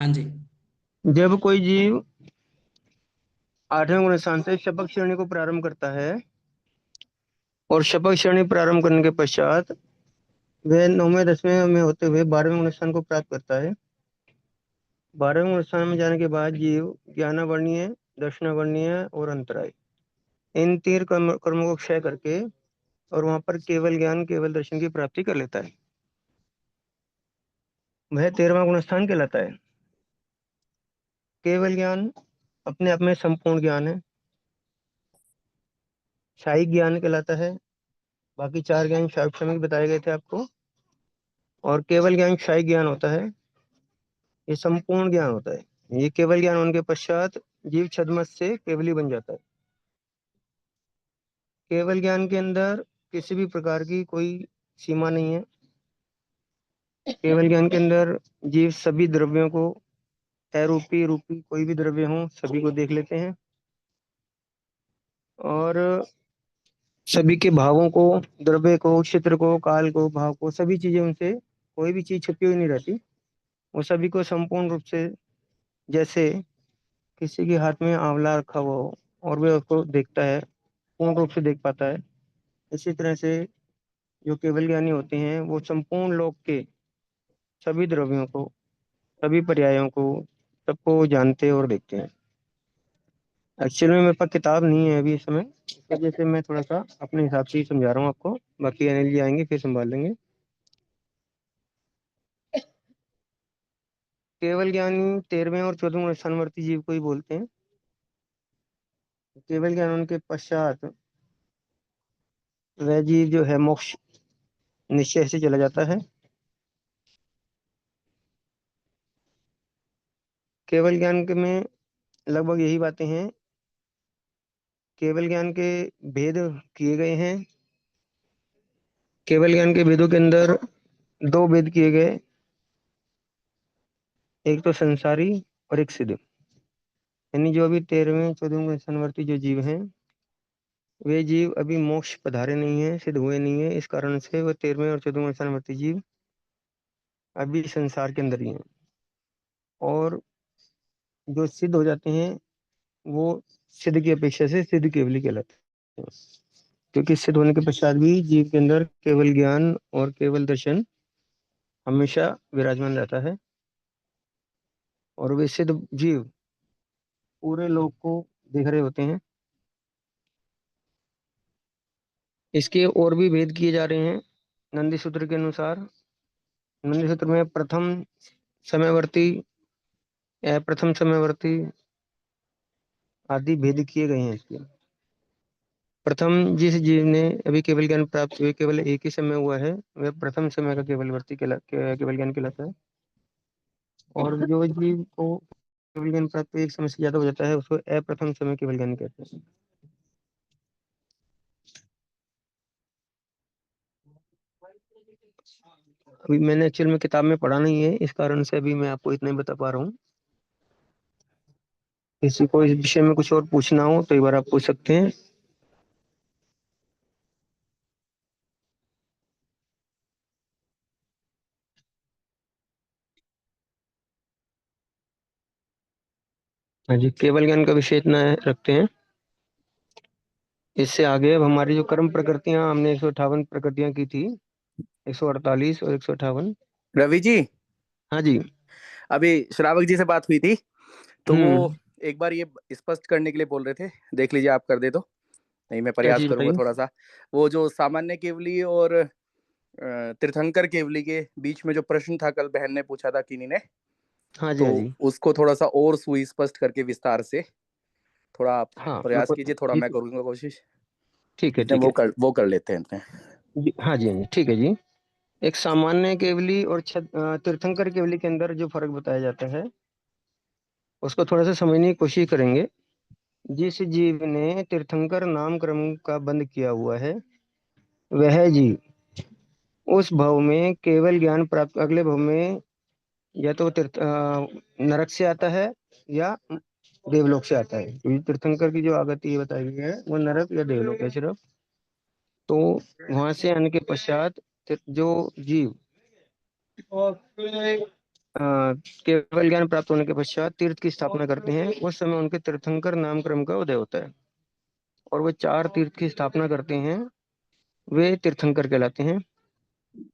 हाँ जी। जब कोई जीव आठवें गुण स्थान से शपथ श्रेणी को प्रारंभ करता है और शपथ श्रेणी प्रारंभ करने के पश्चात वह नौवें दसवें में होते हुए 12वें गुण स्थान को प्राप्त करता है। 12वें गुण स्थान में जाने के बाद जीव ज्ञानावर्णीय, दर्शनावर्णीय और अंतराय, इन तीन कर्मों को क्षय करके और वहां पर केवल ज्ञान, केवल दर्शन की प्राप्ति कर लेता है। वह 13वां गुण स्थान कहलाता है। केवल ज्ञान अपने आप में संपूर्ण ज्ञान है, शाही ज्ञान कहलाता है। बाकी चार ज्ञान सार्वक्षणिक बताए गए थे आपको। और केवल ज्ञान शाही ज्ञान होता है, ये संपूर्ण ज्ञान होता है। ये केवल ज्ञान होने के पश्चात जीव छद्मस से केवली बन जाता है। केवल ज्ञान के अंदर किसी भी प्रकार की कोई सीमा नहीं है। केवल ज्ञान के अंदर जीव सभी द्रव्यों को, अरूपी रूपी कोई भी द्रव्य हो, सभी को देख लेते हैं और सभी के भावों को, द्रव्य को, चित्र को, काल को, भाव को, सभी चीजें उनसे, कोई भी चीज छुपी हुई नहीं रहती। वो सभी को संपूर्ण रूप से, जैसे किसी के हाथ में आंवला रखा हुआ हो और वह उसको देखता है, पूर्ण रूप से देख पाता है, इसी तरह से जो केवल ज्ञानी होते हैं वो संपूर्ण लोक के सभी द्रव्यों को, सभी पर्यायों को, सबको जानते और देखते हैं। एक्चुअली में मेरे पास किताब नहीं है अभी इस समय, इस वजह से मैं थोड़ा सा अपने हिसाब से ही समझा रहा हूँ आपको। बाकी अनिल जी आएंगे फिर संभाल लेंगे। केवल ज्ञानी 13वें और 14वें स्थानवर्ती जीव को ही बोलते हैं। केवल ज्ञान उनके पश्चात वह जीव जो है मोक्ष निश्चय से चला जाता है। केवल ज्ञान के में लगभग यही बातें हैं। केवल ज्ञान के भेद किए गए हैं। केवल ज्ञान के भेदों के अंदर दो भेद किए गए, एक तो संसारी और एक सिद्ध। यानी जो अभी 13वें 14वें स्थानवर्ती जो जीव हैं, वे जीव अभी मोक्ष पधारे नहीं है, सिद्ध हुए नहीं है, इस कारण से वह 13वें और 14वें स्थानवर्ती जीव अभी संसार के अंदर ही हैं। और जो सिद्ध हो जाते हैं वो सिद्ध की अपेक्षा से सिद्ध केवली कहलाते हैं, क्योंकि सिद्ध होने के पश्चात भी जीव के अंदर केवल ज्ञान और केवल दर्शन हमेशा विराजमान रहता है। और वे सिद्ध जीव पूरे लोक को देख रहे होते हैं। इसके और भी भेद किए जा रहे हैं नंदी सूत्र के अनुसार। नंदी सूत्र में प्रथम समयवर्ती, प्रथम समयवर्ती आदि भेद किए गए हैं इसके। प्रथम जिस जीव ने अभी केवल ज्ञान प्राप्त हुए, केवल एक ही समय हुआ है, वह प्रथम समय का केवल ज्ञान कहलाता है। और जो जीव को केवल ज्ञान प्राप्त एक समय से ज्यादा हो जाता है उसको अप्रथम समय केवल ज्ञान कहते हैं। अभी मैंने एक्चुअल में किताब में पढ़ा नहीं है, इस कारण से अभी मैं आपको इतना ही बता पा रहा हूँ। किसी को इस विषय में कुछ और पूछना हो तो एक बार आप पूछ सकते हैं। हाँ जी, केवल ज्ञान का विषय इतना रखते हैं। इससे आगे अब हमारी जो कर्म प्रकृतियां, हमने 158 प्रकृतियां की थी, 148 और 158। रवि जी, हाँ जी। अभी श्रावक जी से बात हुई थी तो वो हम्म। एक बार ये स्पष्ट करने के लिए बोल रहे थे, देख लीजिए आप कर दे तो। नहीं, मैं क्या प्रयास चीज करूंगा बताइए। थोड़ा सा। वो जो सामान्य केवली और तीर्थंकर केवली के बीच में जो प्रश्न था, कल बहन ने पूछा था किन्हीं ने, हाँ जी, तो हाँ जी। उसको थोड़ा सा और सुस्पष्ट करके विस्तार से थोड़ा आप हाँ प्रयास कीजिए, थोड़ा जी, मैं करूंगा कोशिश। ठीक है, इतने ठीक है। वो कर लेते हैं इतने। हाँ जी, हाँ जी, ठीक है जी। एक सामान्य केवली और तीर्थंकर केवली के अंदर जो फर्क बताया जाता है उसको थोड़ा सा समझने की कोशिश करेंगे। जिस जीव ने तीर्थंकर नाम क्रम का बंद किया हुआ है, वह जीव उस भव में केवल ज्ञान प्राप्त, अगले भव में या तो नरक से आता है या देवलोक से आता है। क्योंकि तीर्थंकर की जो आगति बताई गई है वो नरक या देवलोक है सिर्फ। तो वहां से आने के पश्चात जो जीव केवल ज्ञान प्राप्त होने के पश्चात तीर्थ की स्थापना करते हैं, उस समय उनके तीर्थंकर नामक्रम का उदय होता है, और वो 4 तीर्थ की स्थापना करते हैं, वे तीर्थंकर कहलाते हैं।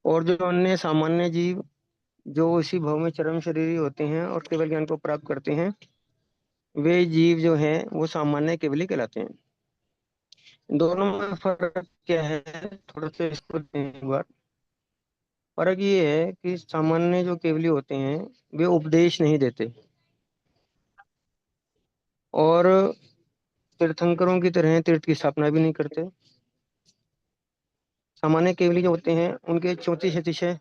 और जो अन्य सामान्य जीव जो इसी भव में चरम शरीरी होते हैं और केवल ज्ञान को प्राप्त करते हैं, वे जीव जो हैं वो सामान्य केवली कहलाते हैं। दोनों में फर्क क्या है, थोड़ा सा इसको देखें एक बार। फर्क ये है कि सामान्य जो केवली होते हैं वे उपदेश नहीं देते, और तीर्थंकरों की तरह तीर्थ की स्थापना भी नहीं करते। सामान्य केवली जो होते हैं उनके 34 अतिशय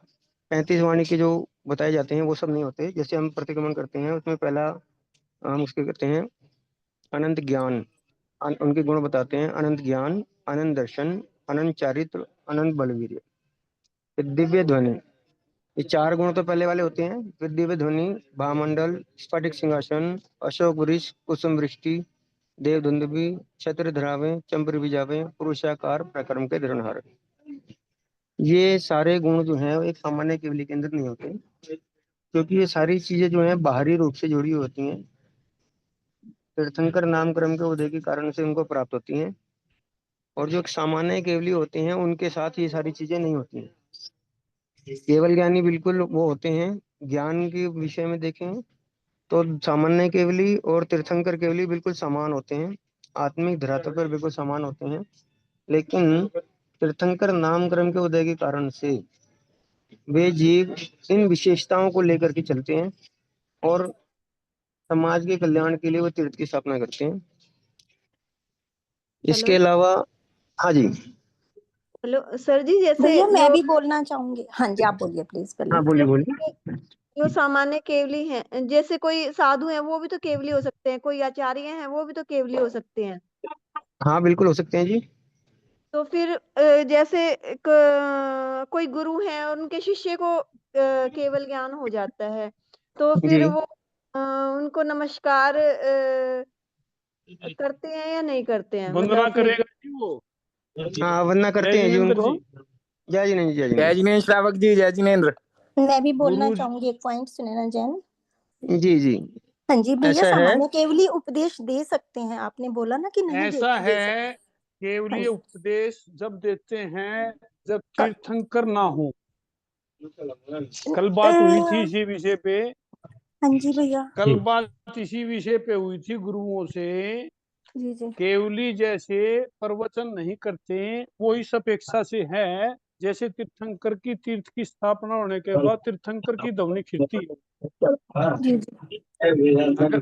35 वाणी के जो बताए जाते हैं वो सब नहीं होते। जैसे हम प्रतिक्रमण करते हैं उसमें पहला हम उसके करते हैं अनंत ज्ञान, उनके गुण बताते हैं, अनंत ज्ञान, अनंत दर्शन, अनंत चारित्र, अनंत बलवीर्य, फिर दिव्य ध्वनि। ये 4 गुण तो पहले वाले होते हैं। फिर दिव्य ध्वनि, भामंडल, स्फटिक सिंहासन, अशोक वृक्ष, कुसुम वृष्टि, देव धुंदुभि, छत्र धरावे, चंपर बिजावे, पुरुषाकार प्रक्रम के धरणहार। ये सारे गुण जो हैं वो एक सामान्य केवली के अंदर नहीं होते, क्योंकि ये सारी चीजें जो हैं बाहरी रूप से जुड़ी होती हैं, तीर्थंकर नामक्रम के उदय के कारण से उनको प्राप्त होती हैं। और जो सामान्य केवली होते हैं उनके साथ ये सारी चीजें नहीं होती हैं। केवल ज्ञानी बिल्कुल वो होते हैं। ज्ञान के विषय में देखें तो सामान्य केवली और तीर्थंकर केवली बिल्कुल समान होते हैं, आत्मिक धरातल पर बिल्कुल समान होते हैं। लेकिन तीर्थंकर नामक्रम के उदय के कारण से वे जीव इन विशेषताओं को लेकर के चलते हैं, और समाज के कल्याण के लिए वो तीर्थ की स्थापना करते हैं। इसके अलावा हाँ जी, हेलो सर जी, जैसे भैया मैं जो भी बोलना चाहूंगी। हाँ जी, आप बोलिए प्लीज पहले। हाँ बोलिए बोलिए। जो सामान्य केवली हैं, जैसे कोई साधु हैं वो भी तो केवली हो सकते हैं, कोई आचार्य हैं वो भी तो केवली हो सकते हैं। हाँ बिल्कुल हो सकते हैं जी। तो फिर जैसे कोई गुरु है और उनके शिष्य को केवल ज्ञान हो जाता है, तो जी फिर वो उनको नमस्कार करते हैं या नहीं करते हैं? वंदना मतलब अपने करेगा जी वो। हाँ वंदना करते जय हैं जी जिनेंद्र उनको। जी। जय जिनेंद्र, जय जय जिनेंद्र। जिनेन्द्र श्रावक जी, जय जिनेन्द्र। मैं भी बोलना गुरु चाहूंगी एक पॉइंट, सुनैना जैन। जी जी, हाँ जी भैया, ऐसा है। सामान्य केवली उपदेश दे सकते हैं, आपने बोला ना कि नहीं ऐसा दे है, सकते। केवली हाँ। उपदेश जब देते हैं जब क- तीर्थंकर ना हो। कल बात हुई थी इसी विषय पे। हाँ जी भैया। कल बात इसी विषय पे हुई थी गुरुओं से। जी जी। केवली जैसे प्रवचन नहीं करते, वो इस अपेक्षा से है जैसे तीर्थंकर की तीर्थ की स्थापना होने के बाद तीर्थंकर की ध्वनि खिलती है। जी जी अगर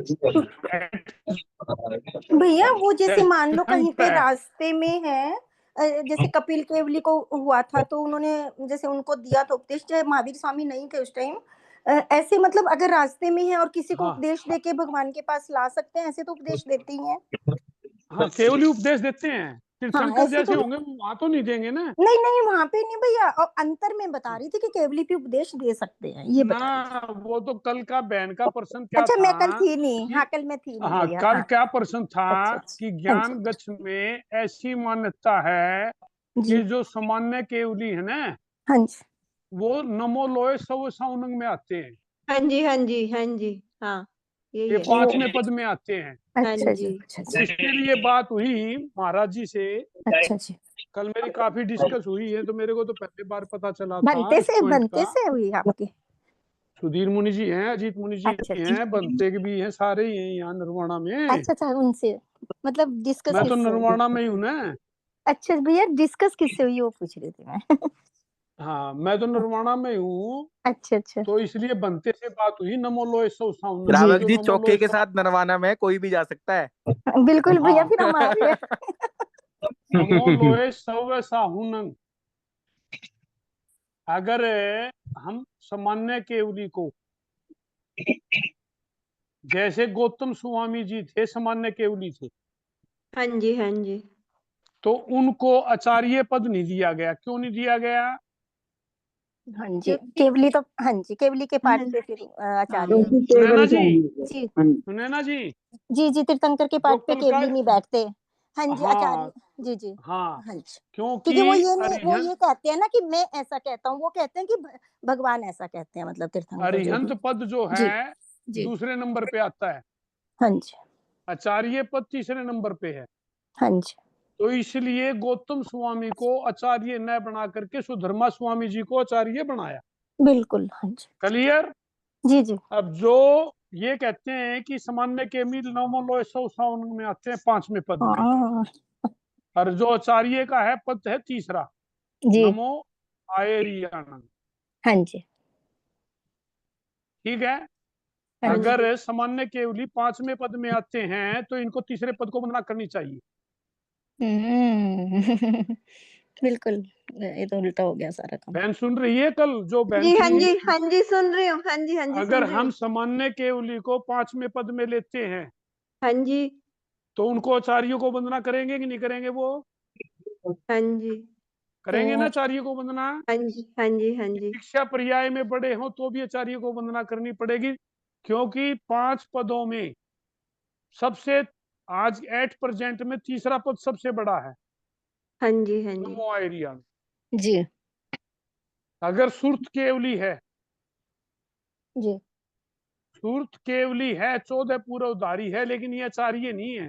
भैया वो जैसे मान लो कहीं पे तीर्थंकर रास्ते में है, जैसे कपिल केवली को हुआ था तो उन्होंने जैसे उनको दिया था उपदेश, चाहे महावीर स्वामी नहीं थे उस टाइम। ऐसे मतलब अगर रास्ते में है और किसी को हाँ उपदेश देके भगवान के पास ला सकते हैं, ऐसे तो उपदेश देते ही हैं। हाँ, केवली उपदेश देते हैं। हाँ तीर्थंकर ऐसे जैसे तो होंगे वो वहां तो नहीं देंगे ना। नहीं नहीं, वहां पे नहीं भैया, और अंतर में बता रही थी कि केवली भी उपदेश दे सकते हैं, ये बता रही थी। ना वो तो कल का बहन का प्रश्न क्या अच्छा, मैं कल था थी नहीं। कि हाँ कल मैं थी नहीं हाँ भैया। कल हाँ क्या प्रश्न था अच्छा कि अच्छा। हाँ ज्ञान गच्छ में ऐसी मान्यता है जी जी। कि जो सामान्य केवली है ना, हाँ जी। वो नमो लोय सव साउनंग में आते हैं। हाँ जी हाँ जी हाँ जी, हाँ यही ये है। 5वें पद में आते हैं। हाँ अच्छा जी। जी। अच्छा जी। इसके लिए बात हुई महाराज जी से। अच्छा जी। कल मेरी काफी डिस्कस हुई है, तो मेरे को तो पहली बार पता चला था इस पॉइंट बनते का। से हुई आपकी। सुधीर मुनि जी हैं, अजीत मुनि जी अच्छा हैं, बनते के भी हैं, सारे ही हैं यहाँ नरवाणा में। अच्छा अच्छा, उनसे मतलब डिस्कस मैं तो किससे हुई? नरवाणा में ही हूँ ना। अच्छा भैया, डिस्कस किससे हुई वो पूछ रही थी मैं। हाँ मैं तो नरवाणा में हूँ, अच्छा अच्छा। तो इसलिए बनते से बात हुई नमो लोय सौ साउंड। जी श्रावक जो जी, नमो चौके लोय के साथ नरवाना में कोई भी जा सकता है। बिल्कुल भैया, हाँ फिर हम आ रहे हैं। नमो लोय सौ साहुनंग। अगर हम सामान्य केवली को, जैसे गौतम स्वामी जी थे सामान्य केवली थे, हाँ जी हाँ जी। तो उनको आचार्य पद नहीं दिया गया। क्यों नहीं दिया गया? हाँ जी, क्योंकि केवली तो हाँ जी, केवली के पाठ हाँ पे फिर आचार्य। क्योंकि सुनैना केवल जी, जी सुनैना जी, जी जी, तीर्थंकर के जो पाठ पे कल का केवली नहीं बैठते। हाँ जी, हाँ आचार्य जी, जी। हाँ, हाँ जी। क्योंकि क्योंकि वो ये नहीं, वो अरिहंत ये कहते हैं ना कि मैं ऐसा कहता हूँ, वो कहते हैं कि भगवान ऐसा कहते हैं, मतलब तीर्थंकर जो अरिहंत भी। पद जो जी, है जी। दूसरे नंबर पे आता है, हाँ जी, आचार्य पद तीसरे नंबर पे है। हाँ जी। तो इसलिए गौतम स्वामी को आचार्य न बना करके सुधर्मा स्वामी जी को आचार्य बनाया। बिल्कुल, हाँ जी। क्लियर? जी, जी। अब जो ये कहते हैं कि सामान्य के मिल नवमो सौ सावन में आते हैं 5वें पद में, हाँ, और जो आचार्य का है पद है तीसरा, जी। नमो आयरियानंद। हाँ जी, ठीक है? हाँ जी। अगर सामान्य केवली 5वें पद में आते हैं तो इनको तीसरे पद को वंदना करनी चाहिए। बिल्कुल, ये तो उल्टा हो गया सारा काम। बहन सुन रही है? कल जो बहन जी, हाँ थी, जी, हाँ जी, सुन रही हूँ। हाँ जी, हाँ जी, अगर सुन रही हम हूँ। सामान्य केवली को 5वें पद में लेते हैं हाँ जी, तो उनको आचार्यों को वंदना करेंगे कि नहीं करेंगे? वो हाँ जी, करेंगे ना तो आचार्य को वंदना। हाँ जी, हाँ जी, हाँ जी। शिक्षा पर्याय में बड़े हो तो भी आचार्य को वंदना करनी पड़ेगी, क्योंकि 5 पदों में सबसे आज एट प्रेजेंट में तीसरा पद सबसे बड़ा है, हाँ जी, हाँ जी। नमो आयरिया। जी, अगर सुरत केवली है, जी। सुरत केवली है 14 पूर्व उधारी है, लेकिन ये आचार्य नहीं है,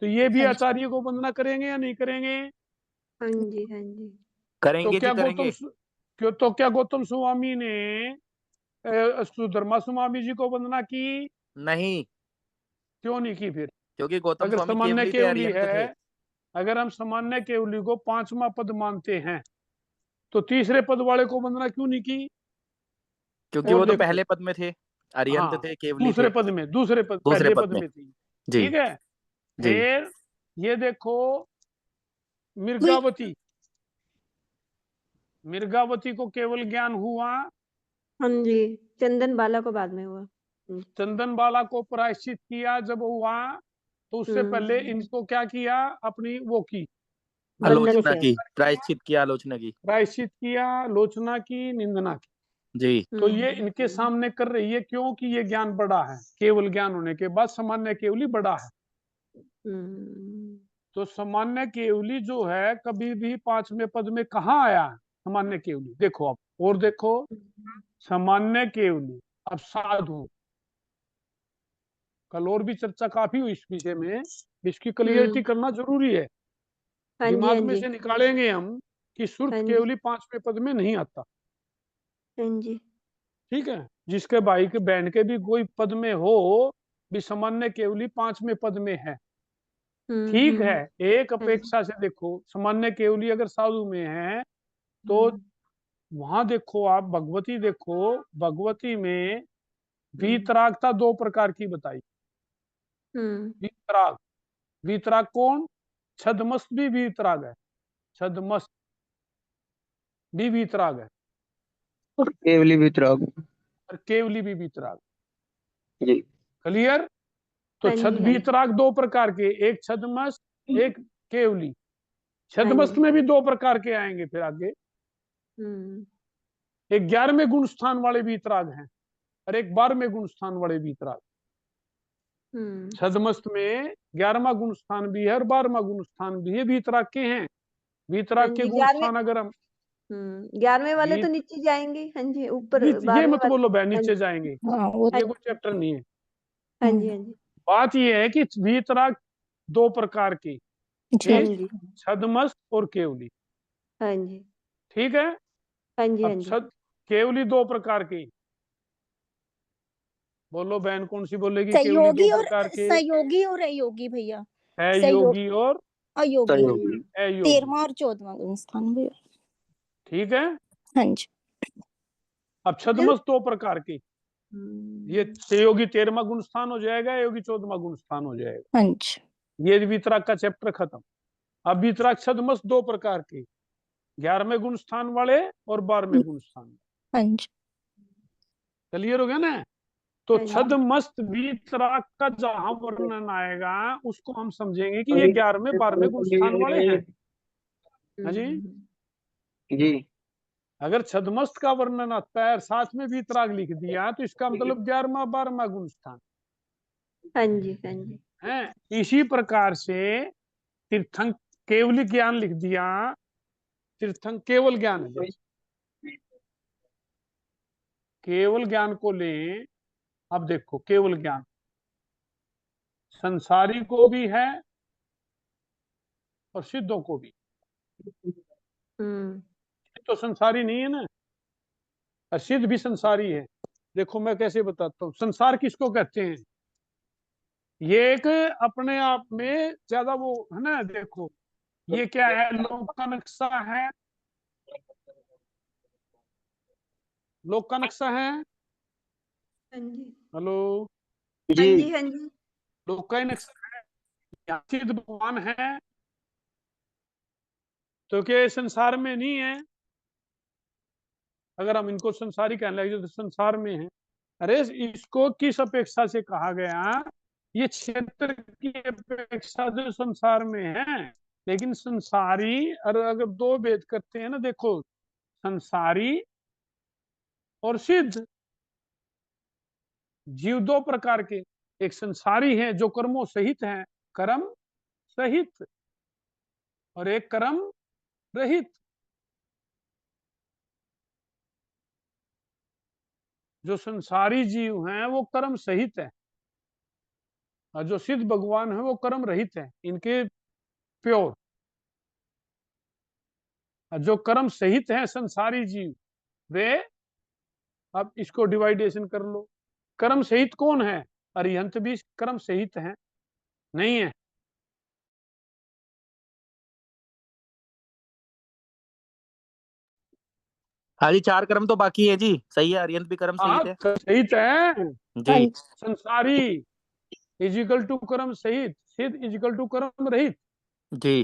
तो ये भी हाँ जी, आचार्य को वंदना करेंगे या नहीं करेंगे? हाँ जी, हाँ जी। तो करेंगे क्या जी, करेंगे। गौतम स्वामी ने सुधर्मा स्वामी जी को वंदना की? नहीं, क्यों नहीं की फिर? क्योंकि गौतम अगर स्वामी सामान्य केवली थे, केवली अरिहंत थे। है, अगर हम सामान्य केवली को 5वां पद मानते हैं तो तीसरे पद वाले को वंदना क्यों नहीं की? क्योंकि और वो तो देखो, पहले पद में थे, अरिहंत हाँ, थे, केवली थे दूसरे पद दूसरे पहले पद पद में। में थी। जी, ठीक है? जी। फिर ये देखो, हुई। मिर्गावती को केवल ज्ञान हुआ, हाँ जी, चंदन बाला को बाद में हुआ। चंदन बाला को प्रायश्चित किया जब हुआ, तो उससे पहले इनको क्या किया? अपनी वो की, बंधन आलोचना किया। की, प्रायश्चित किया, आलोचना की। प्रायश्चित किया, आलोचना की, निंदना की। जी, तो ये इनके सामने कर रही है, क्योंकि ये ज्ञान बड़ा है, केवल ज्ञान होने के बाद सामान्य केवली बड़ा है। तो सामान्य केवली जो है कभी भी 5वें पद में कहाँ आया है? सामान्य केवली देखो आप, और देखो, सामान्य केवली, अब साधु, कल और भी चर्चा काफी हुई इस विषय में, इसकी क्लियरिटी करना जरूरी है। हाँ जी, दिमाग हाँ में जी, से निकालेंगे हम कि सुरत हाँ जी, केवली 5वें पद में नहीं आता। हाँ जी। ठीक है? जिसके भाई के बहन के भी कोई पद में हो, भी सामान्य केवली 5वें पद में है। ठीक है, एक हाँ जी, अपेक्षा से देखो, सामान्य केवली अगर साधु में है तो वहां देखो आप, भगवती देखो, भगवती में वीतरागता 2 प्रकार की बताई। वीतराग, वीतराग कौन? छदमस्त भी वीतराग है, छदमस्त भी वीतराग है, और केवली वितराग। और केवली भी वीतराग। जी। क्लियर? तो हाँ छद जी, हाँ जी, वीतराग 2 प्रकार के, एक छदमस्त, एक केवली। हाँ छदमस्त जी। में भी 2 प्रकार के आएंगे फिर आगे। एक 11वें गुण स्थान वाले वीतराग हैं, और एक 12वें गुण स्थान वाले वीतराग। छदमस्त में 11वां गुण स्थान भी है और 12वां गुण स्थान भी है, वीतराग के हैं। हाँ वीतराग के जी, गुण स्थान अगर हम 11वें वाले तो वीत नीचे जाएंगे। हाँ जी, ऊपर ये 12वें मत वाले। बोलो बहन, हाँ नीचे जी, जाएंगे, हाँ, वो हाँ ये जी, कोई चैप्टर नहीं है। हाँ जी, हाँ जी, बात ये है कि वीतराग 2 प्रकार के, हाँ जी, एक जी, छदमस्त और केवली। हाँ जी, ठीक है? हाँ जी, हाँ अब जी। छद केवली 2 प्रकार की, बोलो बहन कौन सी बोलेगी? केवली 2 प्रकार के, सहयोगी और अयोगी भैया। है सहयोग, योगी और अयोगी। सहयोगी। अयोगी। 13वां और 14वां गुण स्थान भैया। ठीक है? हाँ जी, अब छदमस्त 2 प्रकार की, ये सहयोगी 13वां गुण स्थान हो जाएगा, योगी 14वां गुण स्थान हो जाएगा। हाँ जी, ये वितराग का चैप्टर खत्म। अब वितराग छदमस्त 2 प्रकार के, 11वें गुण स्थान वाले और 12वें गुण स्थान। हाँ जी, क्लियर हो गया ना? तो हाँ जी, छदमस्त वितराग का जहां वर्णन आएगा उसको हम समझेंगे कि ये 11वें 12वें गुण स्थान वाले हैं। हाँ जी, जी। अगर छदमस्त का वर्णन आता है और साथ में वितराग लिख दिया तो इसका मतलब 11वां 12वां गुण स्थान हाँ जी, हाँ जी, है। इसी प्रकार से तीर्थंक केवली ज्ञान लिख दिया, तीर्थंक केवल ज्ञान है। केवल ज्ञान को लें, अब देखो केवल ज्ञान संसारी को भी है और सिद्धों को भी। तो संसारी नहीं है ना, और सिद्ध भी संसारी है। देखो मैं कैसे बताता हूँ, संसार किसको कहते हैं? ये एक अपने आप में ज्यादा वो है ना। देखो ये क्या है, लोक का नक्शा है, लोक का नक्शा है। हाँ जी, हेलो, हाँ जी, हाँ जी। लोक का ही नक्शा है, यहाँ सिद्ध भगवान है, तो क्या ये संसार में नहीं है? अगर हम इनको संसारी कहने लगे तो संसार में है। अरे इसको किस अपेक्षा से कहा गया? ये क्षेत्र की अपेक्षा से संसार में है। लेकिन संसारी अगर दो भेद करते हैं ना, देखो संसारी और सिद्ध जीव दो प्रकार के, एक संसारी है जो कर्मों सहित है, कर्म सहित, और एक कर्म रहित। जो संसारी जीव हैं वो कर्म सहित है, और जो सिद्ध भगवान है वो कर्म रहित है, इनके प्योर। जो कर्म सहित है संसारी जीव वे, अब इसको डिवाइडेशन कर लो, कर्म सहित कौन है? अरिहंत भी कर्म सहित है, नहीं है? हाँ जी, 4 कर्म तो बाकी है जी, सही है, अरिहंत भी कर्म हाँ सहित है कर्म सहित है जी। संसारी इजिकल टू कर्म सहित, सिद्ध इजिकल टू कर्म रहित जी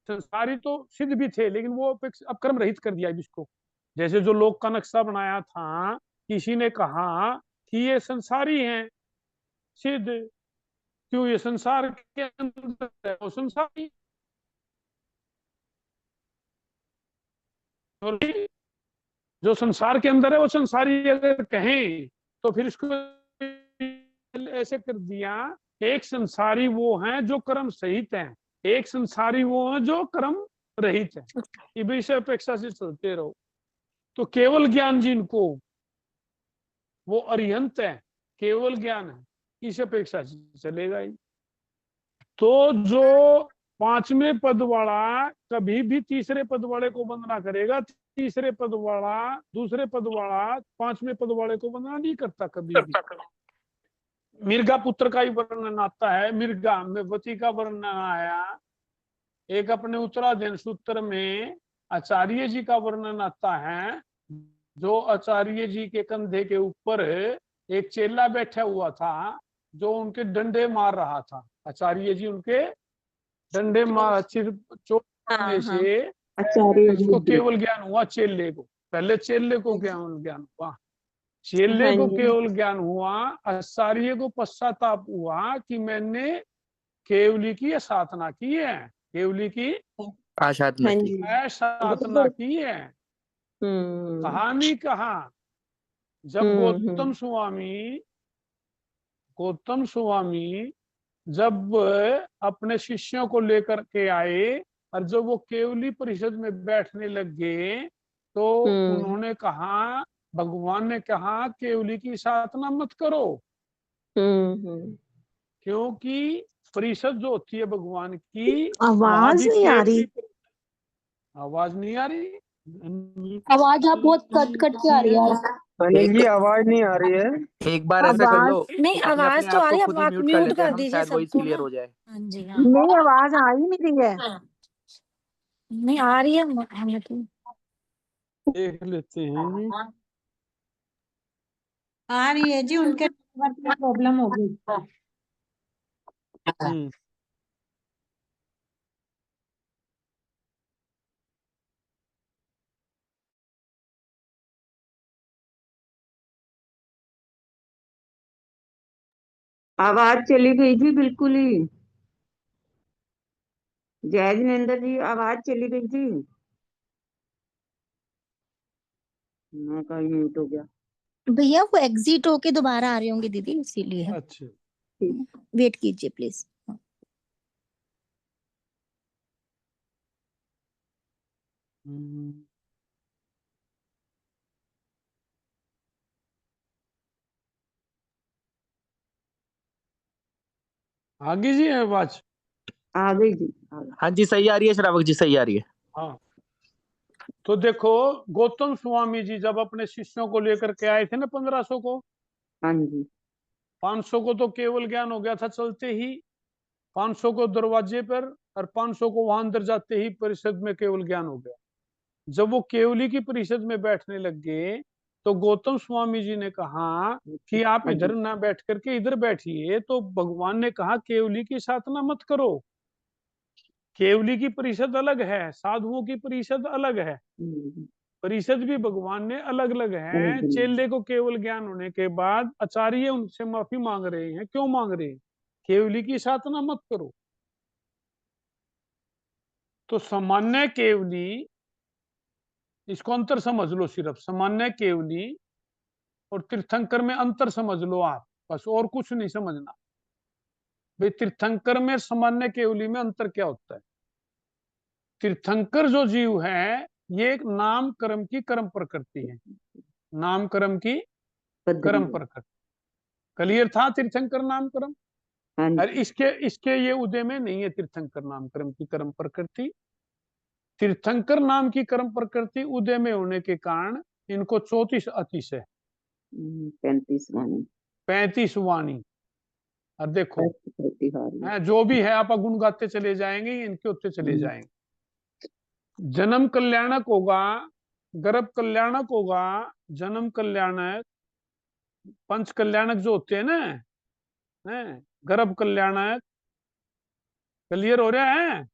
संसारी तो सिद्ध भी थे, लेकिन वो अब कर्म रहित कर दिया जिसको। जैसे जो लोक का नक्शा बनाया था, किसी ने कहा कि ये संसारी हैं सिद्ध, क्यों ये संसार के अंदर है वो संसारी, और जो संसार के अंदर है वो संसारी अगर कहें तो फिर इसको ऐसे कर दिया, एक संसारी वो है जो कर्म सहित है, एक संसारी वो है जो कर्म रहित है। ये भी इसे अपेक्षा से चलते रहो। तो केवल ज्ञान जिनको, वो अरिहंत है, केवल ज्ञान है, इस अपेक्षा से चलेगा ही। तो जो पांचवें पद वाला कभी भी तीसरे पद वाले को वंदना करेगा, तीसरे पद वाला दूसरे पद वाला पांचवें पद वाले को वंदना नहीं करता कभी भी। मिर्गा पुत्र का ही वर्णन आता है, मिर्गा में वती का वर्णन आया। एक अपने उत्तराधीन सूत्र में आचार्य जी का वर्णन आता है, जो आचार्य जी के कंधे के ऊपर एक चेला बैठा हुआ था जो उनके डंडे मार रहा था। आचार्य जी उनके डंडे मार चोट मारने से इसको केवल ज्ञान हुआ चेले को। पहले चेले को ज्ञान हुआ, चेले को केवल ज्ञान हुआ, आचार्य को पश्चाताप हुआ कि मैंने केवली की साधना की है, केवली की साधना की है। कहानी कहा, जब गौतम स्वामी जब अपने शिष्यों को लेकर के आए और जब वो केवली परिषद में बैठने लग गए तो उन्होंने कहा, भगवान ने कहा केवली की साधना मत करो, क्योंकि परिषद जो होती है भगवान की, आवाज नहीं आ रही, आवाज नहीं आ रही, आवाज आप बहुत कट कट के आ रही है। अनिल जी आवाज नहीं आ रही है। एक बार ऐसा कर लो, नहीं आवाज तो आ रही है, आप म्यूट कर दीजिए शायद वही सबको क्लियर ना। हो जाए। हाँ जी हाँ, नहीं आवाज आ ही नहीं रही है। नहीं आ रही है हमें तो। देख लेते हैं जी। आ रही है जी, उनके नेटवर्क में प्रॉब्लम हो गई। आवाज चली गई जी बिल्कुल ही। जय जिनेन्द्र जी आवाज चली गई जी, मैं कहीं म्यूट हो गया। भैया वो एग्जिट होके दोबारा आ रही होंगी दीदी, इसीलिए। अच्छा वेट कीजिए प्लीज। आगे जी आवाज आ गई जी, आ गई। हाँ जी सही आ रही है श्रावक जी, सही आ रही है। हाँ, तो देखो गौतम स्वामी जी जब अपने शिष्यों को लेकर के आए थे ना 1500 को, हाँ जी, 500 को तो केवल ज्ञान हो गया था चलते ही, 500 को दरवाजे पर, और 500 को वहां अंदर जाते ही परिषद में केवल ज्ञान हो गया। जब वो केवली की परिषद में बैठने लग गए तो गौतम स्वामी जी ने कहा कि आप हाँ इधर जी, ना बैठ करके इधर बैठिए। तो भगवान ने कहा केवली की साधना मत करो, केवली की परिषद अलग है, साधुओं की परिषद अलग है, परिषद भी भगवान ने अलग अलग है। जी, चेले को केवल ज्ञान होने के बाद आचार्य उनसे माफी मांग रहे हैं, क्यों मांग रहे हैं? केवली की साधना मत करो। तो सामान्य केवली, इसको अंतर समझ लो, सिर्फ सामान्य केवली और तीर्थंकर में अंतर समझ लो आप, बस, और कुछ नहीं समझना। भाई तीर्थंकर में सामान्य केवली में अंतर क्या होता है? तीर्थंकर जो जीव है ये एक नाम कर्म की कर्म प्रकृति है, नाम कर्म की बदरी कर्म है। प्रकृति। क्लियर था? तीर्थंकर नाम कर्म। हाँ और जी, इसके ये उदय में नहीं है तीर्थंकर नाम कर्म की कर्म प्रकृति। तीर्थंकर नाम की कर्म प्रकृति उदय में होने के कारण इनको 34 अतिशय, 35 वाणी, 35 वाणी। और देखो प्रतिहारी। है जो भी है आप गुण गाते चले जाएंगे, इनके उत्ते चले जाएंगे। जन्म कल्याणक होगा, गर्भ कल्याणक होगा, जन्म कल्याणक, पंच कल्याणक जो होते हैं ना, है गर्भ कल्याणक। क्लियर हो रहा है?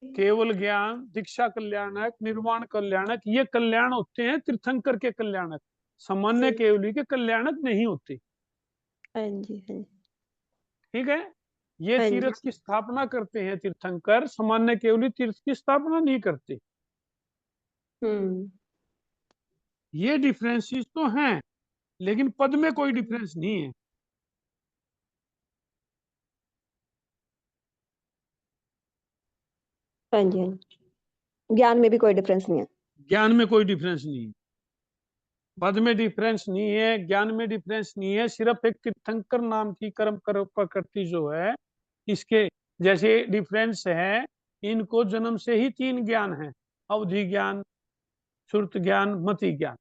केवल ज्ञान, दीक्षा कल्याणक, निर्वाण कल्याणक, ये कल्याण होते हैं तीर्थंकर के कल्याणक। सामान्य केवली के कल्याणक नहीं होते। हाँ जी, हाँ जी, ठीक है? ये हाँ जी, तीर्थ की स्थापना करते हैं तीर्थंकर, सामान्य केवली तीर्थ की स्थापना नहीं करते। हम्म, ये डिफरेंसेस तो हैं, लेकिन पद में कोई डिफरेंस नहीं है। हाँ जी, हाँ जी। ज्ञान में भी कोई डिफरेंस नहीं है। ज्ञान में कोई डिफरेंस नहीं है, पद में डिफरेंस नहीं है, ज्ञान में डिफरेंस नहीं है। सिर्फ एक तीर्थंकर नाम की कर्म प्रकृति जो है, इसके जैसे डिफरेंस है। इनको जन्म से ही 3 ज्ञान है, अवधि ज्ञान, श्रुत ज्ञान, मति ज्ञान।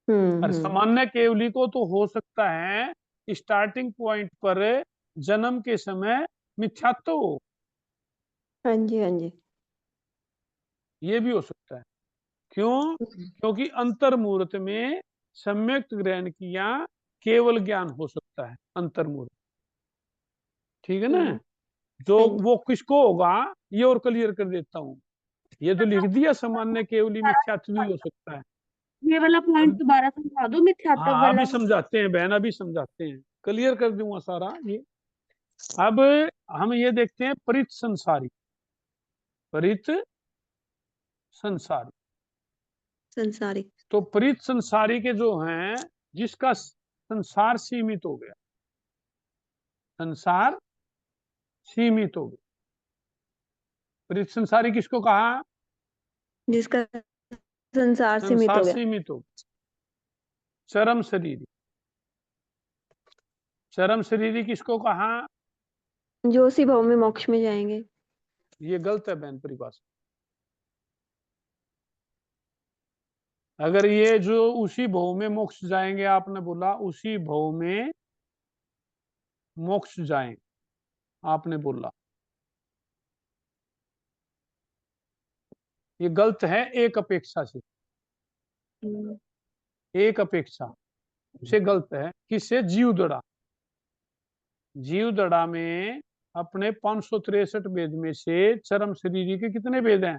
और हम्म, सामान्य केवली को तो हो सकता है स्टार्टिंग पॉइंट पर जन्म के समय मिथ्यात्व हो, हाँ जी, हाँ जी, ये भी हो सकता है। क्यों? क्योंकि अंतर मुहूर्त में सम्यक ग्रहण किया केवल ज्ञान हो सकता है अंतर मुहूर्त। ठीक है ना? हम्म, जो हाँ जी, वो किसको होगा ये और क्लियर कर देता हूँ। ये तो लिख दिया सामान्य केवली मिथ्यात्व भी हो सकता है। ये वाला पॉइंट अब दोबारा समझा दो, मिथ्यात्व हाँ वाला। अभी समझाते हैं बहन, अभी समझाते हैं, क्लियर कर दूंगा सारा ये। अब हम ये देखते हैं परित संसारी, परित संसारी। संसारिक। तो परित संसारी के जो हैं, जिसका संसार सीमित हो गया, संसार सीमित हो गया। परित संसारी किसको कहा? जिसका संसार सीमित संसार हो गया। सीमित हो गया। चरम शरीरी, चरम शरीरी किसको कहा? जो उसी भाव में मोक्ष में जाएंगे। ये गलत है बहन परिभाषा। अगर ये जो उसी भव में मोक्ष जाएंगे, आपने बोला उसी भव में मोक्ष जाएं, आपने बोला, ये गलत है एक अपेक्षा से, एक अपेक्षा से गलत है। किससे? जीव दड़ा, जीव दड़ा में अपने 563 वेद में से चरम शरीरी के कितने वेद हैं?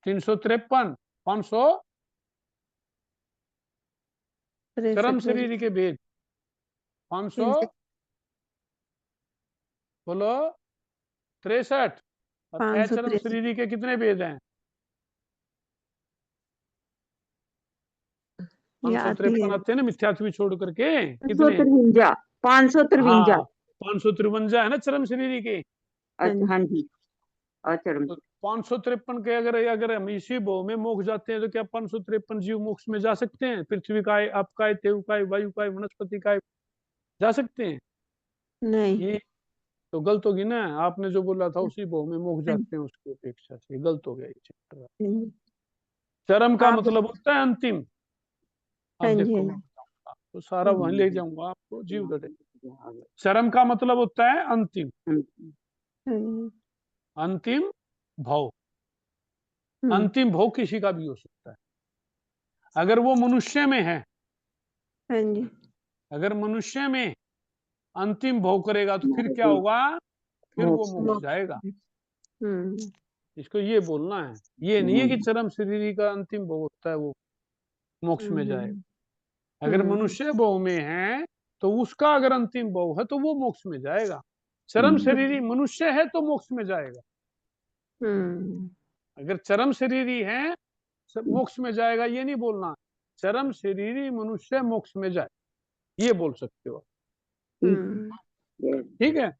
353। 500 चरम 63 शरीरी के वेद, 500 बोलो 63। और अचरम 563। शरीरी के कितने वेद हैं? ये आती है 553 आते हैं ना मिथ्यात्व छोड़ करके, 553 553 हाँ 553 है ना चरम शरीरी के। अच्छा हाँ जी आचरण तो 553 के अगर अगर हम इसी भाव में मोक्ष जाते हैं तो क्या 553 जीव मोक्ष में जा सकते हैं? पृथ्वी का है, आप का है, देव का है, वायु का है, वनस्पति का है, जा सकते हैं? नहीं। ये तो गलत होगी ना। आपने जो बोला था उसी भाव में मोक्ष जाते हैं उसकी अपेक्षा से, गलत हो गया ये चैप्टर। चरम का आप मतलब होता है अंतिम। हाँ अब जी देखो हाँ मैं जी बताऊंगा तो सारा वहीं ले जाऊंगा आपको जीव गढ़े। चरम का मतलब होता है अंतिम, हाँ जी, अंतिम भाव। हम्म, अंतिम भाव किसी का भी हो सकता है। अगर वो मनुष्य में है, हाँ जी अगर मनुष्य में अंतिम भोग करेगा तो फिर क्या होगा? फिर वो मोक्ष मोक्ष। जाएगा। हम्म इसको ये बोलना है, ये नहीं है कि चरम शरीर का अंतिम भोग होता है वो मोक्ष में जाएगा। अगर मनुष्य भोग में है तो उसका अगर अंतिम भोग है तो वो मोक्ष में जाएगा। चरम शरीरी मनुष्य है तो मोक्ष में जाएगा। हम्म अगर चरम शरीरी है मोक्ष में जाएगा ये नहीं बोलना, चरम शरीरी मनुष्य मोक्ष में जाए, ये बोल सकते हो। हम्म ठीक है। अब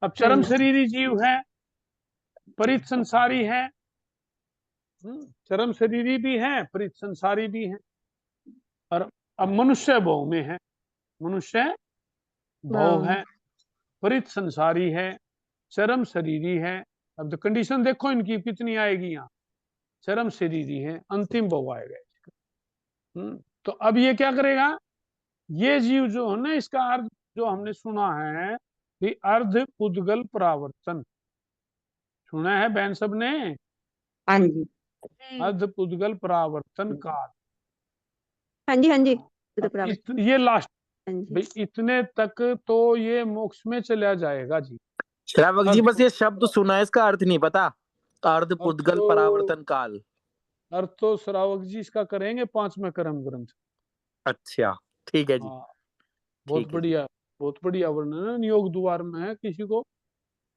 हाँ चरम जी शरीरी जीव है, परित संसारी है, चरम शरीरी भी है, परित संसारी भी है। और अब मनुष्य भव में है, मनुष्य भव भाव है, परित संसारी है, चरम शरीरी है। अब तो कंडीशन देखो इनकी कितनी आएगी यहाँ। चरम शरीरी है, अंतिम भव आएगा इसका। तो अब ये क्या करेगा? ये जीव जो है ना, इसका अर्थ जो हमने सुना है कि अर्ध पुद्गल परावर्तन सुना है बहन सब ने। हाँ जी अर्ध पुद्गल परावर्तन काल। हाँ जी हाँ जी तो अब प्राप्त ये लास्ट हाँ जी भाई, इतने तक तो ये मोक्ष में चला जाएगा जी। श्रावक जी अर्थ बस ये शब्द सुना है, इसका अर्थ नहीं पता। अर्ध अर्थ पुद्गल तो परावर्तन काल। अर्थ तो श्रावक जी इसका करेंगे 5वें कर्म ग्रंथ। अच्छा ठीक है जी। हाँ बहुत ठीक है जी। बढ़िया, बहुत बढ़िया वर्णन है। नियोग द्वार में है, किसी को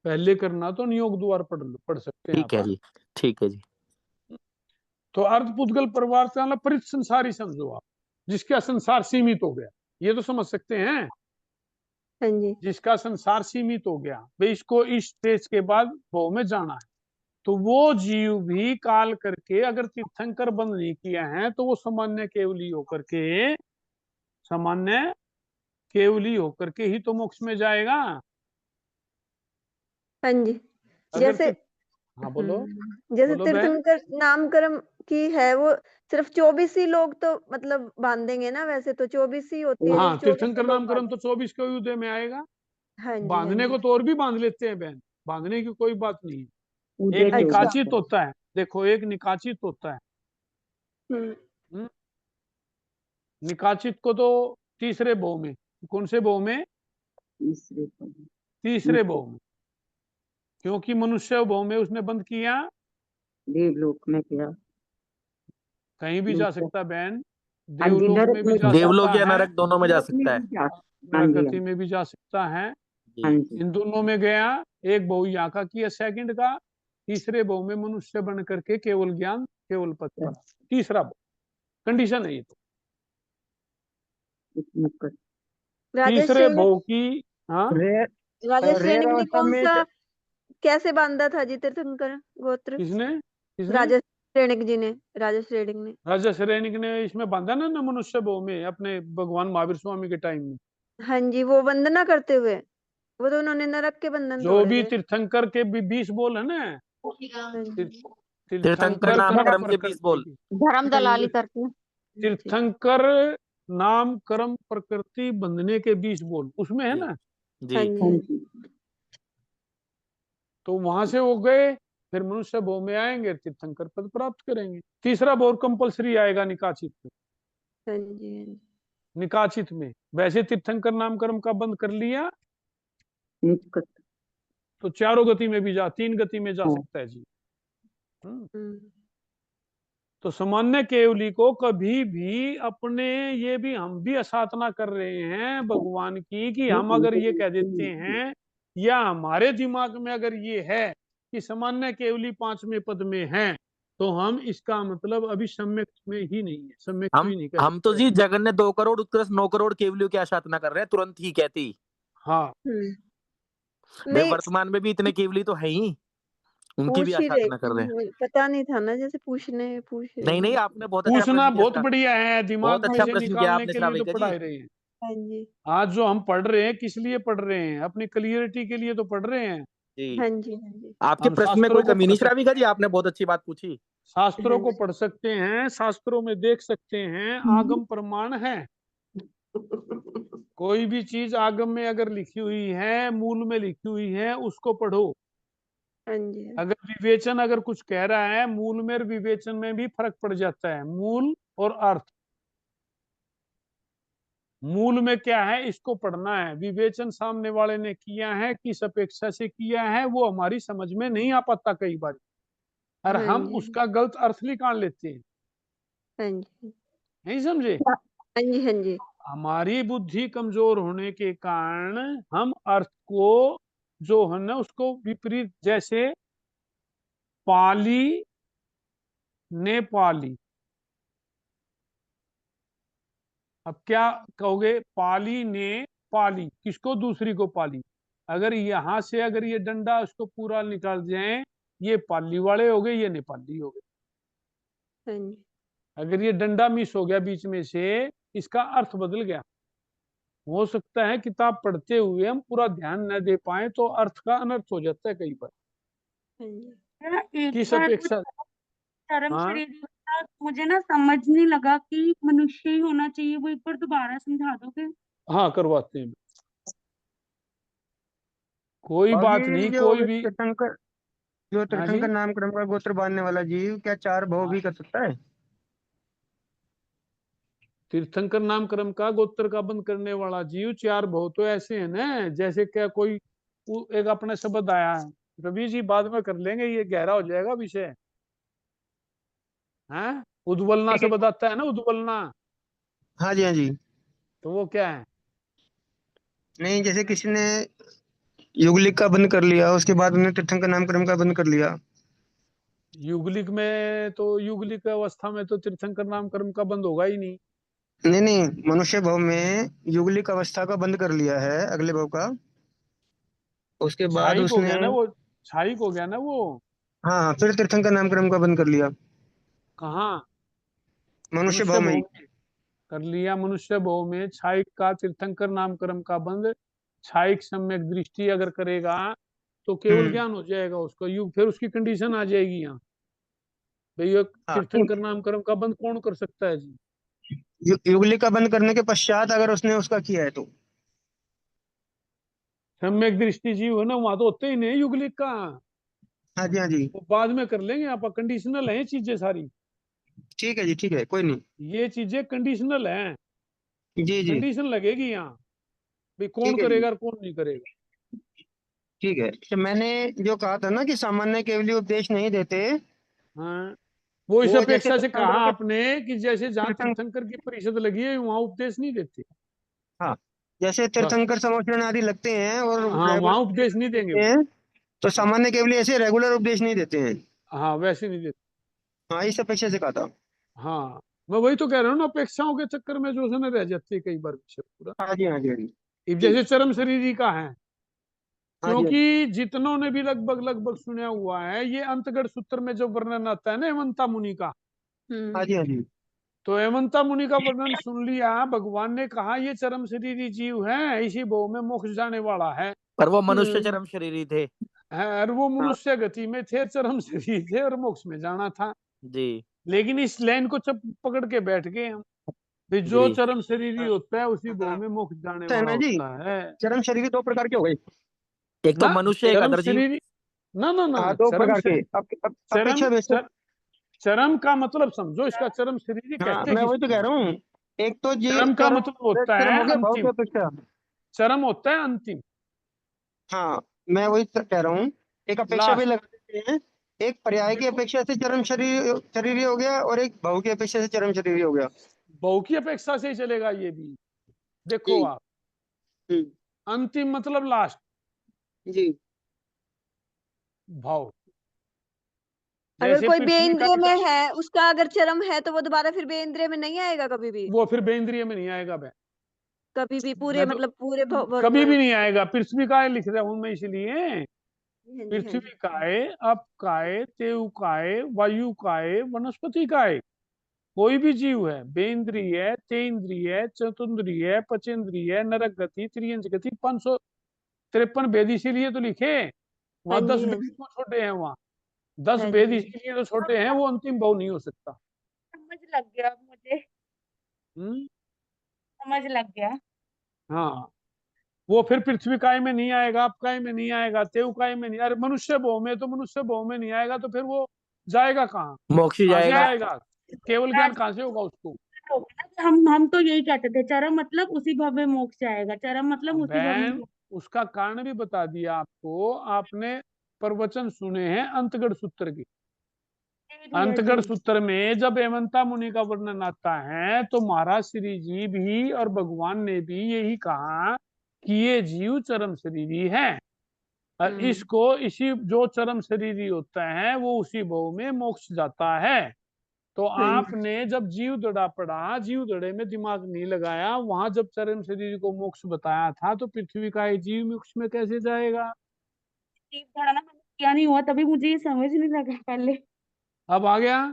पहले करना तो नियोग द्वार पढ़ सकते हैं ठीक है आप। जी। ठीक है जी। तो अर्ध पुद्गल परिवार से मतलब परित संसारी समझो आप, जिसका संसार सीमित हो गया, ये तो समझ सकते हैं। हाँ जी जिसका संसार सीमित हो गया भाई, इसको इस स्टेज के बाद भव में जाना है, तो वो जीव भी काल करके अगर तीर्थंकर बंद नहीं किया है तो वो सामान्य केवली होकर के, सामान्य केवली होकर के ही तो मोक्ष में जाएगा। हाँ जी अगर जैसे हाँ बोलो जैसे बोलो बहन। तीर्थंकर नामकरण की है वो सिर्फ 24 ही लोग तो मतलब बांधेंगे ना, वैसे तो 24 ही होती है, हाँ जैसे 24 ही तीर्थंकर लोग नामकरण बांधे। तो 24 के युद्ध में आएगा। हाँ जी हाँ बांधने जी को तो और भी बांध लेते हैं बहन, बांधने की कोई बात नहीं है। उदय एक तो अच्छा निकाचित होता है, देखो एक निकाचित होता है। हम्म, निकाचित को तो तीसरे भव में, कौन से भव में? तीसरे पद। तीसरे भव में, क्योंकि मनुष्य भव में उसने बंद किया। देवलोक में क्या कहीं भी जा सकता है बहन, हाँ जी देवलोक नरक में भी में जा भी जा देवलोक सकता या है, नरक दोनों में जा नरक में सकता है भी जा हाँ जी प्रगति में भी जा सकता है। हाँ जी इन दोनों में गया, एक भव यहाँ का किया सेकंड का, तीसरे भव में मनुष्य बन करके केवल ज्ञान केवल पद पर, तीसरा भव कंडीशन है ये। तो इसमें कर राजा तीसरे श्रेणी भव की हाँ राजा श्रेणी ने अवस्था कौन में सा कैसे बांधा था जी तीर्थंकर गोत्र? किसने किसने राजा श्रेणिक जी ने, राजा श्रेणिक ने। राजा सैनिक ने इसमें बांधा ना मनुष्य भव में अपने भगवान महावीर स्वामी के टाइम में। हाँ जी वो वंदना करते हुए, वो तो उन्होंने नरक के बंधन जो तोड़े भी थे। तीर्थंकर के भी 20 बोल है ना, हाँ तीर- जी तीर्थंकर तीर्थंकर नाम कर्म कर्म के 20 प्रकृति बोल। की, धर्म हाँ दलाली जी करते हैं। तीर्थंकर नाम कर्म प्रकृति बंधने के 20 बोल उसमें है जी ना। हाँ जी। जी हाँ हाँ जी तो वहां से वो गए, फिर मनुष्य भव में आएंगे, तीर्थंकर पद प्राप्त करेंगे। तीसरा भव कंपलसरी आएगा निकाचित में। हाँ जी हाँ जी निकाचित में वैसे तीर्थंकर नाम कर्म का बंद कर लिया निष्कट तो चारों गति में भी जा, 3 गति में जा हाँ सकता है जी। हम्म, तो सामान्य केवली को कभी भी अपने, ये भी हम भी असाधना कर रहे हैं भगवान की कि हम अगर ये कह देते हैं या हमारे दिमाग में अगर ये है कि सामान्य केवली 5वें पद में है, तो हम इसका मतलब अभी सम्यक में ही नहीं है, सम्यक तो ही नहीं कह हम तो सकते। जी जगन ने 2 करोड़ उत्कृष्ट 9 करोड़ केवलियों की आशाधना कर रहे हैं, तुरंत ही कहती। हाँ वे नहीं वर्तमान में भी इतने केवली तो है ही, उनकी भी पूछ ही आशाधना कर रहे हैं। रहे, पता नहीं था ना, जैसे पूछ रहे नहीं नहीं, हैं। आपने बहुत अच्छा पूछना प्रश्न किया बहुत इसका, बढ़िया है, बहुत दिमाग में अच्छा से प्रश्न किया निकालने आपने के लिए तो श्राविका पढ़ा जी। रहे हैं। हाँ जी, आज जो हम पढ़ रहे हैं किस लिए पढ़ रहे हैं? अपनी क्लियरिटी के लिए तो पढ़ रहे हैं। जी हाँ जी, हाँ जी, आपके हम प्रश्न में शास्त्रों कोई को कमी पढ़ नहीं सकते, श्राविका जी, आपने बहुत अच्छी बात पूछी। शास्त्रों हाँ को जी। पढ़ सकते हैं, शास्त्रों में देख सकते हैं, आगम प्रमाण है। कोई भी चीज आगम में अगर लिखी हुई है, मूल में लिखी हुई है, उसको पढ़ो। हाँ जी, अगर विवेचन अगर कुछ कह रहा है, मूल में और विवेचन में भी फर्क पड़ जाता है, मूल और अर्थ। मूल में क्या है इसको पढ़ना है, विवेचन सामने वाले ने किया है किस अपेक्षा से किया है वो हमारी समझ में नहीं आ पाता कई बार, और हाँ हम जी, उसका गलत अर्थ निकाल लेते हैं। हाँ जी, नहीं समझे? हाँ जी, हाँ जी, हमारी बुद्धि कमजोर होने के कारण हम अर्थ को जो है ना उसको विपरीत, जैसे पाली ने पाली, अब क्या कहोगे? पाली ने पाली, किसको? दूसरी को पाली। अगर यहां से अगर ये डंडा उसको पूरा निकाल जाए, ये पाली वाले हो गए, ये नेपाली हो गए। हाँ जी, अगर ये डंडा मिस हो गया बीच में से, इसका अर्थ बदल गया। हो सकता है किताब पढ़ते हुए हम पूरा ध्यान न दे पाए तो अर्थ का अनर्थ हो जाता है कई बार। हाँ जी। मेरा एक किस बार कुछ अपेक्षा? चरम हाँ शरीर था, मुझे ना समझ नहीं लगा कि मनुष्य ही होना चाहिए, वो एक बार दोबारा समझा दोगे? हाँ, करवाते हैं, कोई और बात ये नहीं, जो कोई भी। तीर्थंकर, जो हाँ जी, तीर्थंकर नामकरण का गोत्र बांधने वाला जीव क्या 4 भव हाँ। भी कर सकता है? तीर्थंकर नाम कर्म का गोत्र का बंद करने वाला जीव 4 भव तो ऐसे है ना, जैसे क्या कोई एक अपने शब्द आया है, रवि जी बाद में कर लेंगे, ये गहरा हो जाएगा विषय। है उद्वलना ठीक है। शब्द आता है ना, उद्वलना, हाँ जी, हाँ जी। तो वो क्या है? नहीं, जैसे किसी ने युगलिक का बंद कर लिया, उसके बाद उन्हें तीर्थंकर नामकरण का बंद कर लिया। युगलिक में तो, युगलिक अवस्था में तो तीर्थंकर नाम कर्म का बंद होगा ही नहीं। नहीं नहीं, मनुष्य भव में युगलिक अवस्था का बंद कर लिया है, अगले भव का। उसके बाद छायिक हो उसने, गया ना वो, छायिक हो गया ना वो। हाँ हाँ, फिर तीर्थंकर नामकरण का बंद कर लिया कहाँ? मनुष्य मनुष्य भाव में भव ही। में कर लिया, मनुष्य भव में छायिक का तीर्थंकर नाम कर्म का बंद। छायिक सम्यक दृष्टि अगर करेगा तो केवल हम्म। ज्ञान हो जाएगा उसका, युग फिर उसकी कंडीशन आ जाएगी यहाँ, भाई ये हाँ, तीर्थंकर नाम कर्म का बंद कौन कर सकता है जी? युगलिक का बंद करने के पश्चात अगर उसने उसका किया है तो। सम्यक दृष्टि जीव है ना, वहां तो होते ही नहीं युगलिक का, हाँ जी, हाँ जी। वो बाद में कर लेंगे, आप कंडीशनल है चीजें सारी, ठीक है जी, ठीक है, कोई नहीं। ये चीजें कंडीशनल हैं, जी जी। कंडीशन लगेगी यहाँ, भाई कौन ठीक है जी। करेगा और कौन नहीं करेगा। ठीक है, तो मैंने जो कहा था ना कि सामान्य केवली उपदेश नहीं देते, हाँ, वो इस वो जैसे अपेक्षा से कहा तीर्थंकरों के आपने कि जैसे जहाँ तीर्थं तीर्थंकर की परिषद लगी है वहां उपदेश नहीं देते, हाँ, जैसे बस। तीर्थंकर समोचरण आदि लगते हैं और हाँ, रेगुलर वहां उपदेश उपदेश नहीं देंगे देते वो। हैं, तो हाँ, सामान्य केवली ऐसे रेगुलर उपदेश नहीं देते हैं। हाँ वैसे नहीं देते। हाँ, इस अपेक्षा से कहा था। हाँ, मैं वही तो कह रहा हूँ ना, अपेक्षाओं के चक्कर में जो है ना रह जाती है कई बार विषय पूरा। हाँ जी, हाँ जी, हाँ जी। अब जी। जैसे चरम शरीरी का है, हाँ जी, हाँ क्योंकि जितनों ने भी लगभग लगभग सुना हुआ है, ये अंतगढ़ सूत्र में जो वर्णन आता है ना हेमंता मुनि का, जी, हाँ जी। तो हेमंता मुनि का वर्णन सुन लिया, भगवान ने कहा ये चरम शरीरी जीव है, इसी भव में मोक्ष जाने वाला है। पर वो मनुष्य चरम शरीरी थे। और वो हाँ मनुष्य गति में थे, चरम शरीर थे और मोक्ष में जाना था। जी लेकिन इस लाइन को चप पकड़ के बैठ गए हम, भाई जो जी चरम शरीरी होता है उसी भव में मोक्ष जाने तो है वाला ना जी, होता है। चरम शरीर 2 प्रकार के हो गए। एक तो ना, मनुष्य, एक चरम अदर जीव। शरीरी, ना ना ना, हाँ, 2 चरम प्रकार के। शरीर, चरम अपेक्षा वैसे। चरम का मतलब समझो, इसका चरम शरीरी हाँ, कहते मैं वही तो किसको कह हैं? रहा हूँ। एक तो जी चरम का चरम, मतलब होता चरम है हो गया भाव की अंतिम, अपेक्षा। चरम होता है अंतिम, हाँ, मैं वही कह रहा हूँ। एक अपेक्षा भी लास्ट। लगा देते हैं। एक पर्याय की देखो, अपेक्षा से चरम शरीर हो गया, और एक भाव की अपेक्षा से चरम शरीर हो गया। बहु की अपेक्षा से ही चलेगा ये भी। देखो जी। आप, हम्म। अंतिम मतलब लास्ट, जी। भाव, अगर जैसे कोई पृथ्वी बेइंद्रिय का में है, उसका अगर चरम है तो वो दोबारा फिर बेइंद्रिय में नहीं आएगा कभी भी? वो फिर बेइंद्रिय में नहीं आएगा बे। कभी भी पूरे मैं तो मतलब पूरे कभी भी नहीं आएगा। पृथ्वी काय लिख रहा हूं मैं इसलिए। हाँ जी, हाँ पृथ्वी जी। काय, अप काय, तेव काय, वायु काय, वनस्पति काय। कोई भी जीव है, बेइंद्रिय, तेन्द्रिय, चतुन्द्रिय, पचेंद्रिय, नरक गति, त्रियंच गति, 553 वेद इसीलिए तो लिखे। हाँ वहां 10 जी, हाँ वेद जी। क्यों छोटे हैं? वहां 10 हाँ वेद जी। इसीलिए तो छोटे हैं, वो अंतिम भाव नहीं हो सकता। समझ लग गया अब मुझे, हम्म। समझ लग गया। हाँ, वो फिर पृथ्वी काय में नहीं आएगा, आप काय में नहीं आएगा, तेव काय में नहीं। अरे मनुष्य भाव में, तो मनुष्य भाव में नहीं आएगा तो फिर वो जाएगा कहाँ? मोक्ष ही कहाँ से जाएगा। जाएगा? केवल ज्ञान कहाँ से होगा उसको? हम तो यही कहते थे, चरम मतलब उसी भव्य मोक्ष जाएगा, चरम मतलब उसी भव्य बहन, उसका कारण भी बता दिया आपको। आपने प्रवचन सुने हैं अंतगढ़ सूत्र के। अंतगढ़ सूत्र में जब हेमंता मुनि का वर्णन आता है तो महाराज श्री जी भी और भगवान ने भी यही कहा कि ये जीव चरम शरीरी है, और इसको इसी जो चरम शरीरी होता है वो उसी भव में मोक्ष जाता है। तो आपने जब जीव दड़ा पड़ा, जीव दड़े में दिमाग नहीं लगाया, वहां जब चरम शरीर को मोक्ष बताया था, तो पृथ्वी का ये जीव मोक्ष में कैसे जाएगा? थोड़ा ना मैंने किया नहीं हुआ, तभी मुझे ये समझ नहीं लगा पहले। अब आ गया?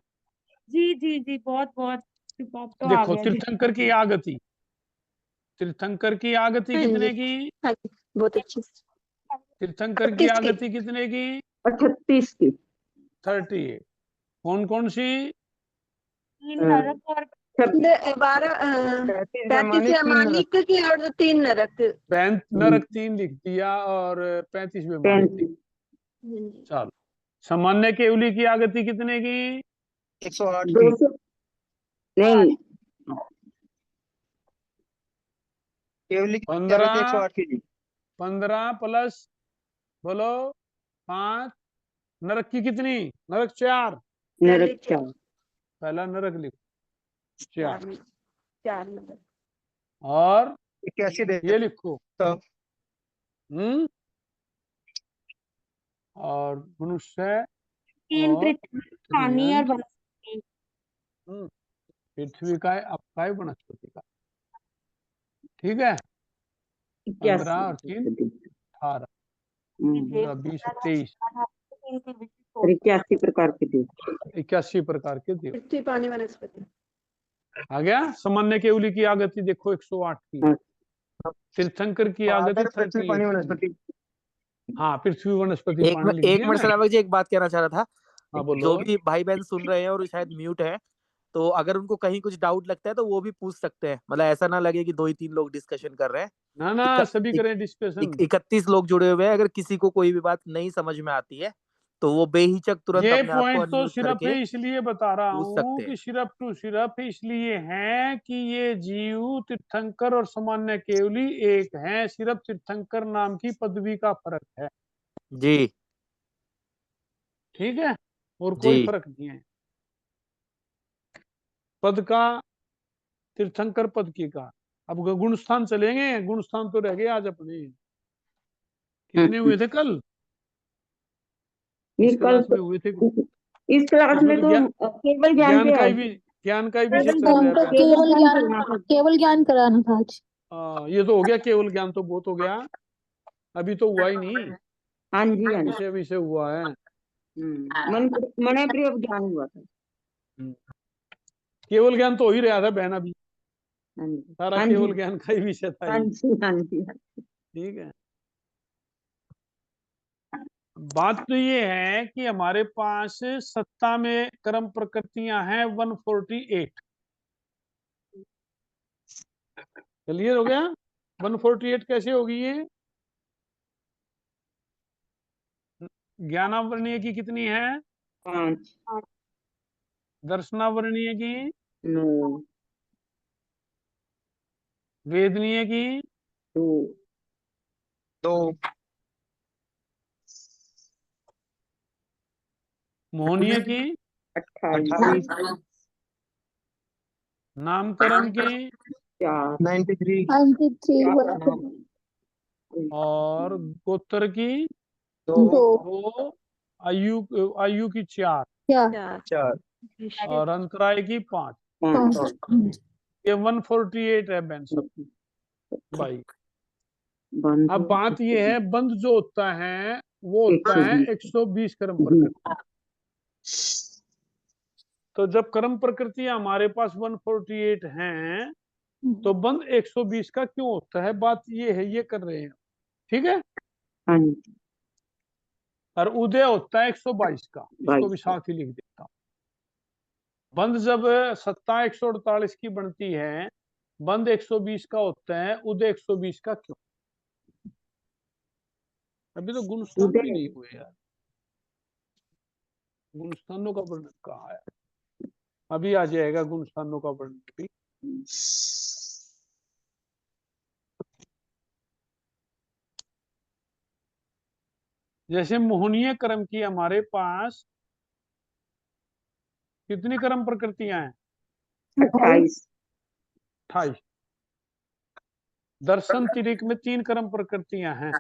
जी जी जी, बहुत बहुत बात तो आ देखो, गया जी। तीर्थंकर की आगति, तीर्थंकर की आगति हाँ जी, कितने की? हाँ जी, बहुत अच्छी। तीर्थंकर की 38 की। आगति कितने की? 38 की। 38। कौन कौन सी? तीन नरक और 12 35 35 वैमानिक, 3 नरक। वैमानिक की और 3 नरक। नरक 3 लिख दिया और 35 वैमानिक। 35। हाँ जी। चलो, सामान्य केवली की आगति कितने की? 108 की। 200 नहीं, केवली की 15 आगति 108 की जी। 15 प्लस बोलो 5। नरक की कितनी? नरक 4। नरक 4। पहला नरक लिखो 4, 4 नरक। और 81 दे ये लिखो तो हम्म और मनुष्य, तीन और पृथ्वी, पानी और त्रियंत, वनस्पति। पृथ्वी का है, अपका है, वनस्पति का। ठीक है, 15 और 3 18, 15 20 23, 81 प्रकार के देव। 81 प्रकार के देव। पृथ्वी, पानी, वनस्पति। आ गया? सामान्य केवली की आगति देखो 108 की। हाँ। तीर्थंकर की आगति पृथ्वी, पानी, वनस्पति। हाँ, पृथ्वी, वनस्पति, पानी लिख एक दिया मिनट ना। सलावक जी, एक बात कहना चाह रहा था। हाँ, बोलो। जो भी भाई बहन सुन रहे हैं और शायद म्यूट है, तो अगर उनको कहीं कुछ डाउट लगता है तो वो भी पूछ सकते हैं। मतलब ऐसा ना लगे कि 2 ही 3 लोग डिस्कशन कर रहे हैं। ना ना, सभी करें डिस्कशन। 31 लोग जुड़े हुए हैं। अगर किसी को कोई भी बात नहीं समझ में आती है तो वो बेहिचक तुरंत ये अपने आप को पॉइंट तो अनम्यूट सिर्फ करके इसलिए बता रहा पूछ हूँ सकते कि हैं। सिर्फ टू सिर्फ इसलिए है कि ये जीव तीर्थंकर और सामान्य केवली एक हैं। सिर्फ तीर्थंकर नाम की पदवी का फर्क है। जी ठीक है, और जी। कोई फर्क नहीं है। पद का, तीर्थंकर पद की का। अब गुणस्थान चलेंगे। गुणस्थान तो रह गए आज अपने। कितने हुए थे कल? इस कल क्लास में हुए थे। इस क्लास उसमें में तो तो केवल ज्ञान पे ज्ञान का ही विषय चल रहा था। केवल ज्ञान कराना था आज। ये तो हो गया, केवल ज्ञान तो बहुत हो गया। अभी तो हुआ ही नहीं, हाँ जी, हाँ जी। विषय विषय हुआ है। मन प्रिय ज्ञान हुआ था। केवल ज्ञान तो हो ही रहा था बहन अभी। हाँ जी, सारा हाँ केवल जी, ज्ञान का ही विषय था हाँ ये। जी, हाँ जी। ठीक है, बात तो ये है कि हमारे पास सत्ता में कर्म प्रकृतियां हैं 148। क्लियर हो गया? 148 कैसे होगी ये? ज्ञानावर्णीय की कितनी है? 5, दर्शनावर्णीय की? 9, वेदनीय की? 2, मोहनीय की? 28, नामकरण की? 4, 93, 93 और गोत्र की? 2, 2 2। आयु की 4। 4 4 और अंतराय की 5। 5 ये 148 है बहन सब भाई। बंद अब बात ये है, बंद जो होता है वो होता है 120 कर्म प्रकृति। तो जब कर्म प्रकृति हमारे पास 148 हैं, तो बंद 120 का क्यों होता है, बात ये है, ये कर रहे हैं, ठीक है। हाँ जी और उदय होता है 122 का, इसको भी 22 साथ ही लिख देता हूं। बंद जब सत्ता 148 की बनती है, बंद 120 का होता है, उदय 120 का क्यों। अभी तो गुणस्थान भी नहीं हुए यार, गुणस्थानों का वर्णन कहाँ है, अभी आ जाएगा गुणस्थानों का वर्णन भी। जैसे मोहनीय कर्म की हमारे पास कितनी कर्म प्रकृतियां हैं, 28 28। दर्शन तिरिक में 3 कर्म प्रकृतियां हैं,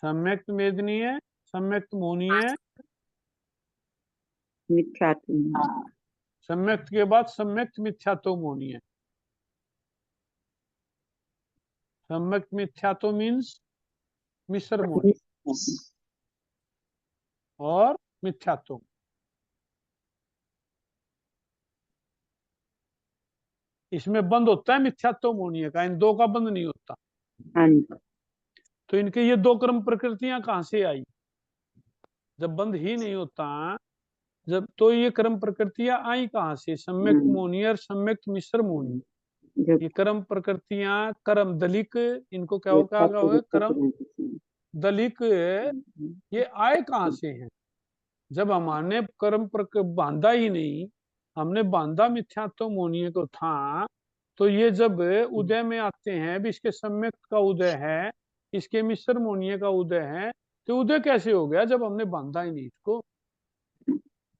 सम्यक्त मेदनीय, सम्यक्त मोहनीय, मिथ्यात्व सम्यक्त के बाद सम्यक्त मिथ्यात्व मोहनीय। सम्यक्त मिथ्यात्व मीन्स मिश्र मोहनी और मिथ्यात्व। इसमें बंद होता है मिथ्यात्व मोहनीय का, इन दो का बंद नहीं होता। हाँ जी तो इनके ये 2 कर्म प्रकृतियां कहां से आई, जब बंद ही नहीं होता, जब तो ये कर्म प्रकृतियां आई कहां से, सम्यक्त मोहनीय और सम्यक्त मिश्र मोहनीय। जब ये कर्म प्रकृतियां, कर्म दलिक, इनको क्या होगा, कर्म दलिक, ये आए कहां से हैं, जब हमने कर्म बांधा ही नहीं, हमने बांधा मिथ्यात्व मोहनीय को था, तो ये जब उदय में आते हैं, भी इसके सम्यक्त का उदय है, इसके मिश्र मोहनीय का उदय है, तो उदय कैसे हो गया जब हमने बांधा ही नहीं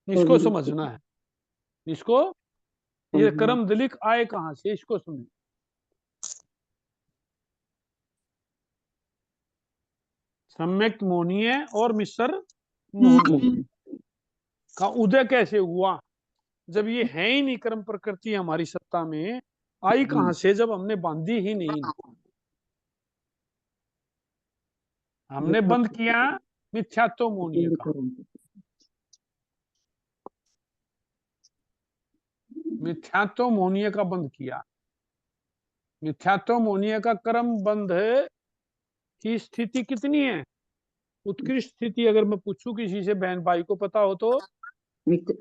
इसको समझना है, इसको, ये कर्म दलिक आए कहां से, इसको समझ। सम्यक्त मोहनीय और मिश्र मोहनीय का उदय कैसे हुआ, जब ये है ही नहीं, कर्म प्रकृति हमारी सत्ता में आई कहां से, जब हमने बांधी ही नहीं, हमने बंद किया मिथ्यात्व मोहनीय का। मिथ्यात्व मोहनीय का बंद किया। मिथ्यात्व मोहनीय का कर्म बंध की स्थिति कितनी है, उत्कृष्ट स्थिति, अगर मैं पूछूं किसी से, बहन भाई को पता हो तो,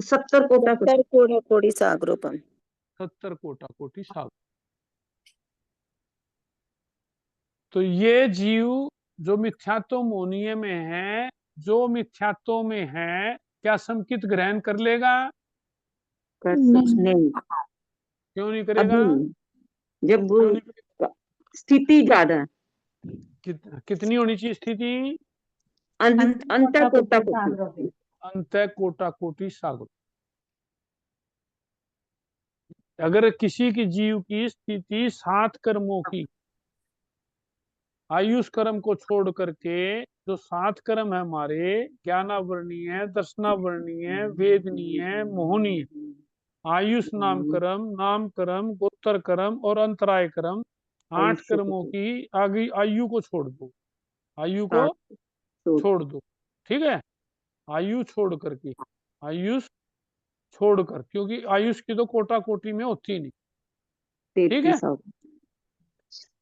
70 कोटि सागरोपम 70 कोटि सागर। तो ये जीव जो मिथ्यात्व मोहनीय में है, जो मिथ्यात्व में है, क्या संकित ग्रहण कर लेगा, नहीं क्यों नहीं करेगा, जब क्यों नहीं करेगा? स्थिति ज्यादा कितनी होनी चाहिए स्थिति, अंत कोटा कोटि सागर। अगर किसी की जीव की स्थिति 7 कर्मों की, आयुष कर्म को छोड़ करके, जो 7 कर्म है हमारे, ज्ञानावरणीय, दर्शनावरणीय, वेदनीय, मोहनीय, आयुष नाम कर्म, गोत्र कर्म और अंतराय कर्म, 8 कर्मों की आगे आयु को छोड़ दो, आयु को छोड़ दो, ठीक है। आयु छोड़ करके, आयुष छोड़कर, क्योंकि आयुष की तो कोटा कोटि में होती नहीं, ठीक है।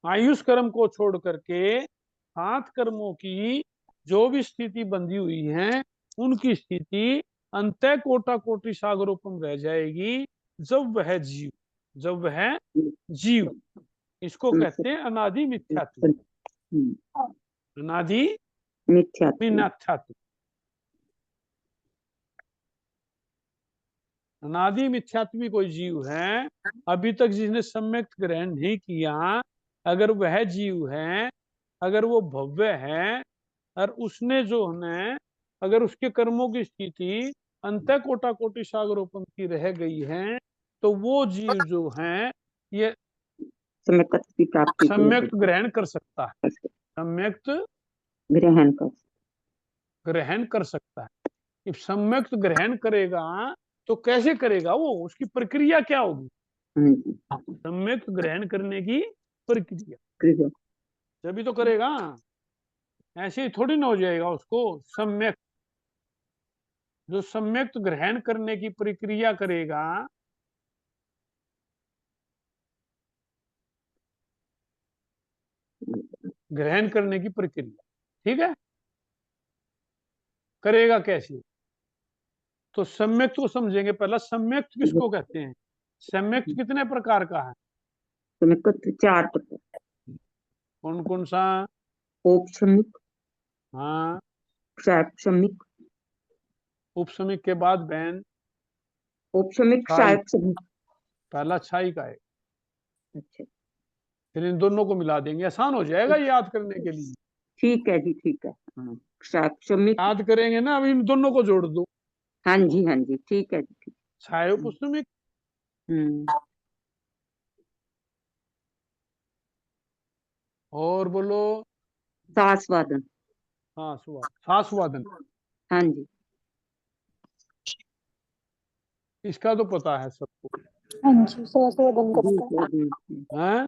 आयुष कर्म को छोड़ करके 7 कर्मों की जो भी स्थिति बंधी हुई है, उनकी स्थिति अंत कोटा कोटि सागरोपम रह जाएगी, जब वह जीव, इसको कहते हैं अनादि मिथ्यात्व। अनादि मिथ्यात्व, अनादि मिथ्यात्वी कोई जीव है, अभी तक जिसने सम्यक ग्रहण नहीं किया, अगर वह जीव है, अगर वो भव्य है, और उसने जो है, अगर उसके कर्मों की स्थिति अंत कोटा कोटि सागरोपम की रह गई है, तो वो जीव जो है, ये सम्यक ग्रहण कर सकता है, सम्यक ग्रहण कर, ग्रहण कर सकता है। जब सम्यक ग्रहण करेगा तो कैसे करेगा वो, उसकी प्रक्रिया क्या होगी? सम्यक ग्रहण करने की प्रक्रिया जब तो करेगा, ऐसे ही थोड़ी ना हो जाएगा उसको। सम्यक, जो सम्यक ग्रहण करने की प्रक्रिया करेगा, ग्रहण करने की प्रक्रिया, ठीक है, करेगा कैसे? तो सम्यक को समझेंगे। पहला सम्यक किसको कहते हैं? सम्यक कितने प्रकार का है? सम्यक 4 प्रकार। कौन कौन सा? औपसम्यक, हाँ, क्षारसम्यक, उपसमिक के बाद बहन औपसम्यक, छाई। क्षारसम्यक। पहला छाई का है, अच्छा, फिर इन दोनों को मिला देंगे, आसान हो जाएगा याद करने के लिए। ठीक है जी, ठीक है। क्षारसम्यक, याद करेंगे ना, अब इन दोनों को जोड़ दो। हाँ जी, हाँ जी, ठीक है जी, ठीक। छाया उपसमिक, और बोलो। सास्वादन। हाँ, सास्वादन। हाँ जी, इसका तो पता है सबको। हाँ जी, सास्वादन का पता है। दूसरा गुण, हैं?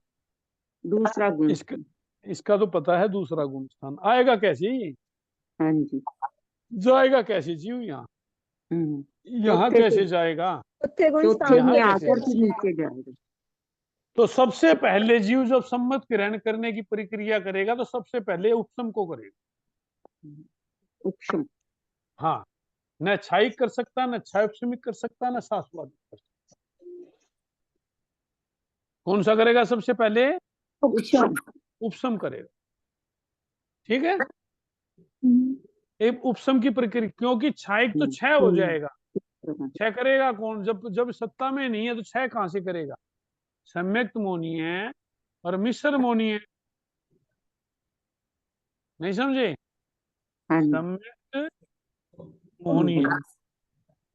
दूसरा गुण। इसका तो पता है दूसरा गुण स्थान आएगा कैसे? हाँ जी, जाएगा कैसे जीव यहाँ? यहाँ चौथे कैसे से- जाएगा? चौथे गुण चौथे स्थान में पे आकर कैसे? के नीचे जाएगा। तो सबसे पहले जीव जब सम्मत ग्रहण करने की प्रक्रिया करेगा तो सबसे पहले उपसम को करेगा। उपशम। हाँ, न छायिक कर सकता, न छायोपशमिक कर सकता, न सास्वादिक कर सकता। कौन सा करेगा सबसे पहले? उपशम। उपसम करेगा, ठीक है। हम्म, एक उपसम की प्रक्रिया, क्योंकि छायिक तो छह हो जाएगा। छह करेगा कौन? जब जब सत्ता में नहीं है तो छह कहां से करेगा? सम्यक्त मोनी है और मिश्र मोनी है, नहीं समझे? हाँ जी, सम्यक्त मोहनी है